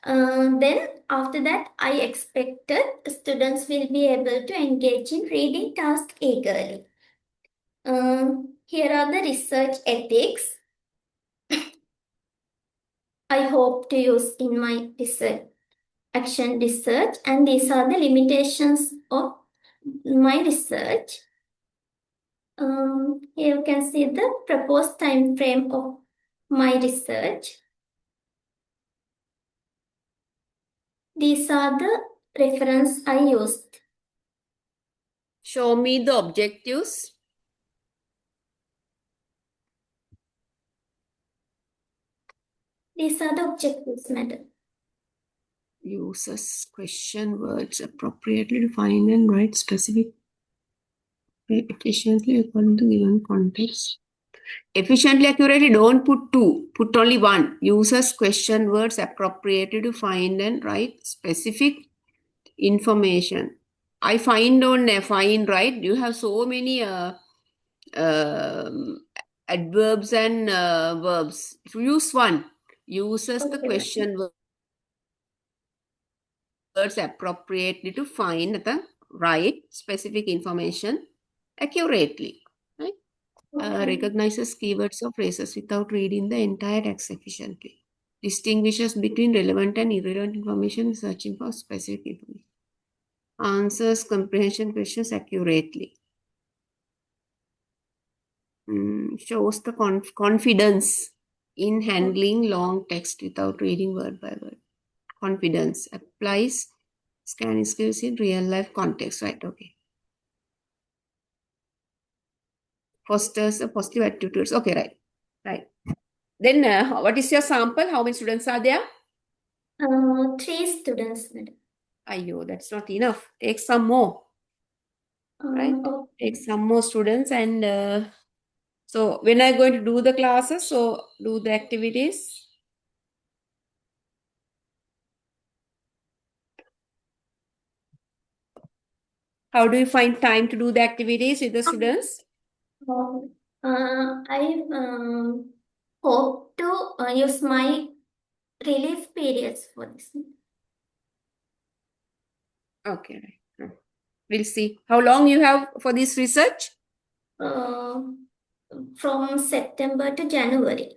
Then after that, I expected students will be able to engage in reading tasks eagerly. Here are the research ethics I hope to use in my action research, and these are the limitations of my research. Here you can see the proposed time frame of my research. These are the reference I used. Show me the objectives. These are the objectives, madam. Uses question words appropriately to find and write specific efficiently according to given context. Efficiently, accurately, don't put two. Put only one. Uses question words appropriated to find and write specific information. I find on find, right? You have so many adverbs and verbs. Use one. Uses the Okay, question words appropriately to find the right specific information accurately. Right? okay. Recognizes keywords or phrases without reading the entire text efficiently. Distinguishes between relevant and irrelevant information, searching for specific information. Answers comprehension questions accurately. Shows the confidence in handling long text without reading word by word. Confidence applies scanning skills in real life context, right? Okay. Fosters a positive attitudes. Okay, right. Right. Then what is your sample? How many students are there? 3 students, madam. Ayo, that's not enough. Take some more. Right? Okay. Take some more students and so when are you going to do the classes? So do the activities. How do you find time to do the activities with the students? I hope to use my relief periods for this. Okay, right. We'll see. How long you have for this research? From September to January.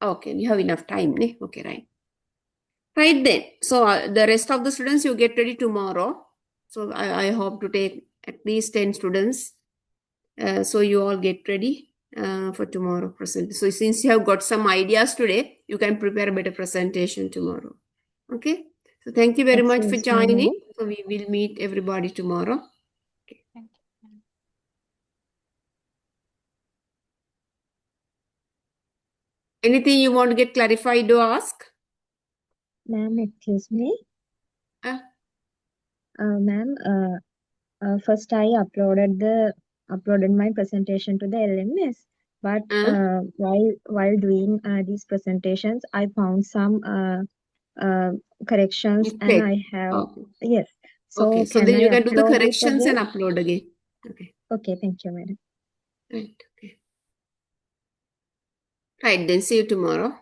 Okay, you have enough time. Ne? Okay, right. Right then. So the rest of the students you get ready tomorrow. So I hope to take at least 10 students. So you all get ready for tomorrow present. So since you have got some ideas today, you can prepare a better presentation tomorrow. Okay. So thank you very much for Excuse me, joining. madam. So we will meet everybody tomorrow. Okay. Thank you. Anything you want to get clarified or ask? Ma'am, excuse me. Uh, Ma'am, first I uploaded my presentation to the LMS, but uh, while doing these presentations, I found some corrections, and mistake. I have Okay. yes. Okay. So So can then I you can do the upload it corrections and again? upload again. Okay. Okay, thank you, madam. Right. Okay. Right. Then see you tomorrow.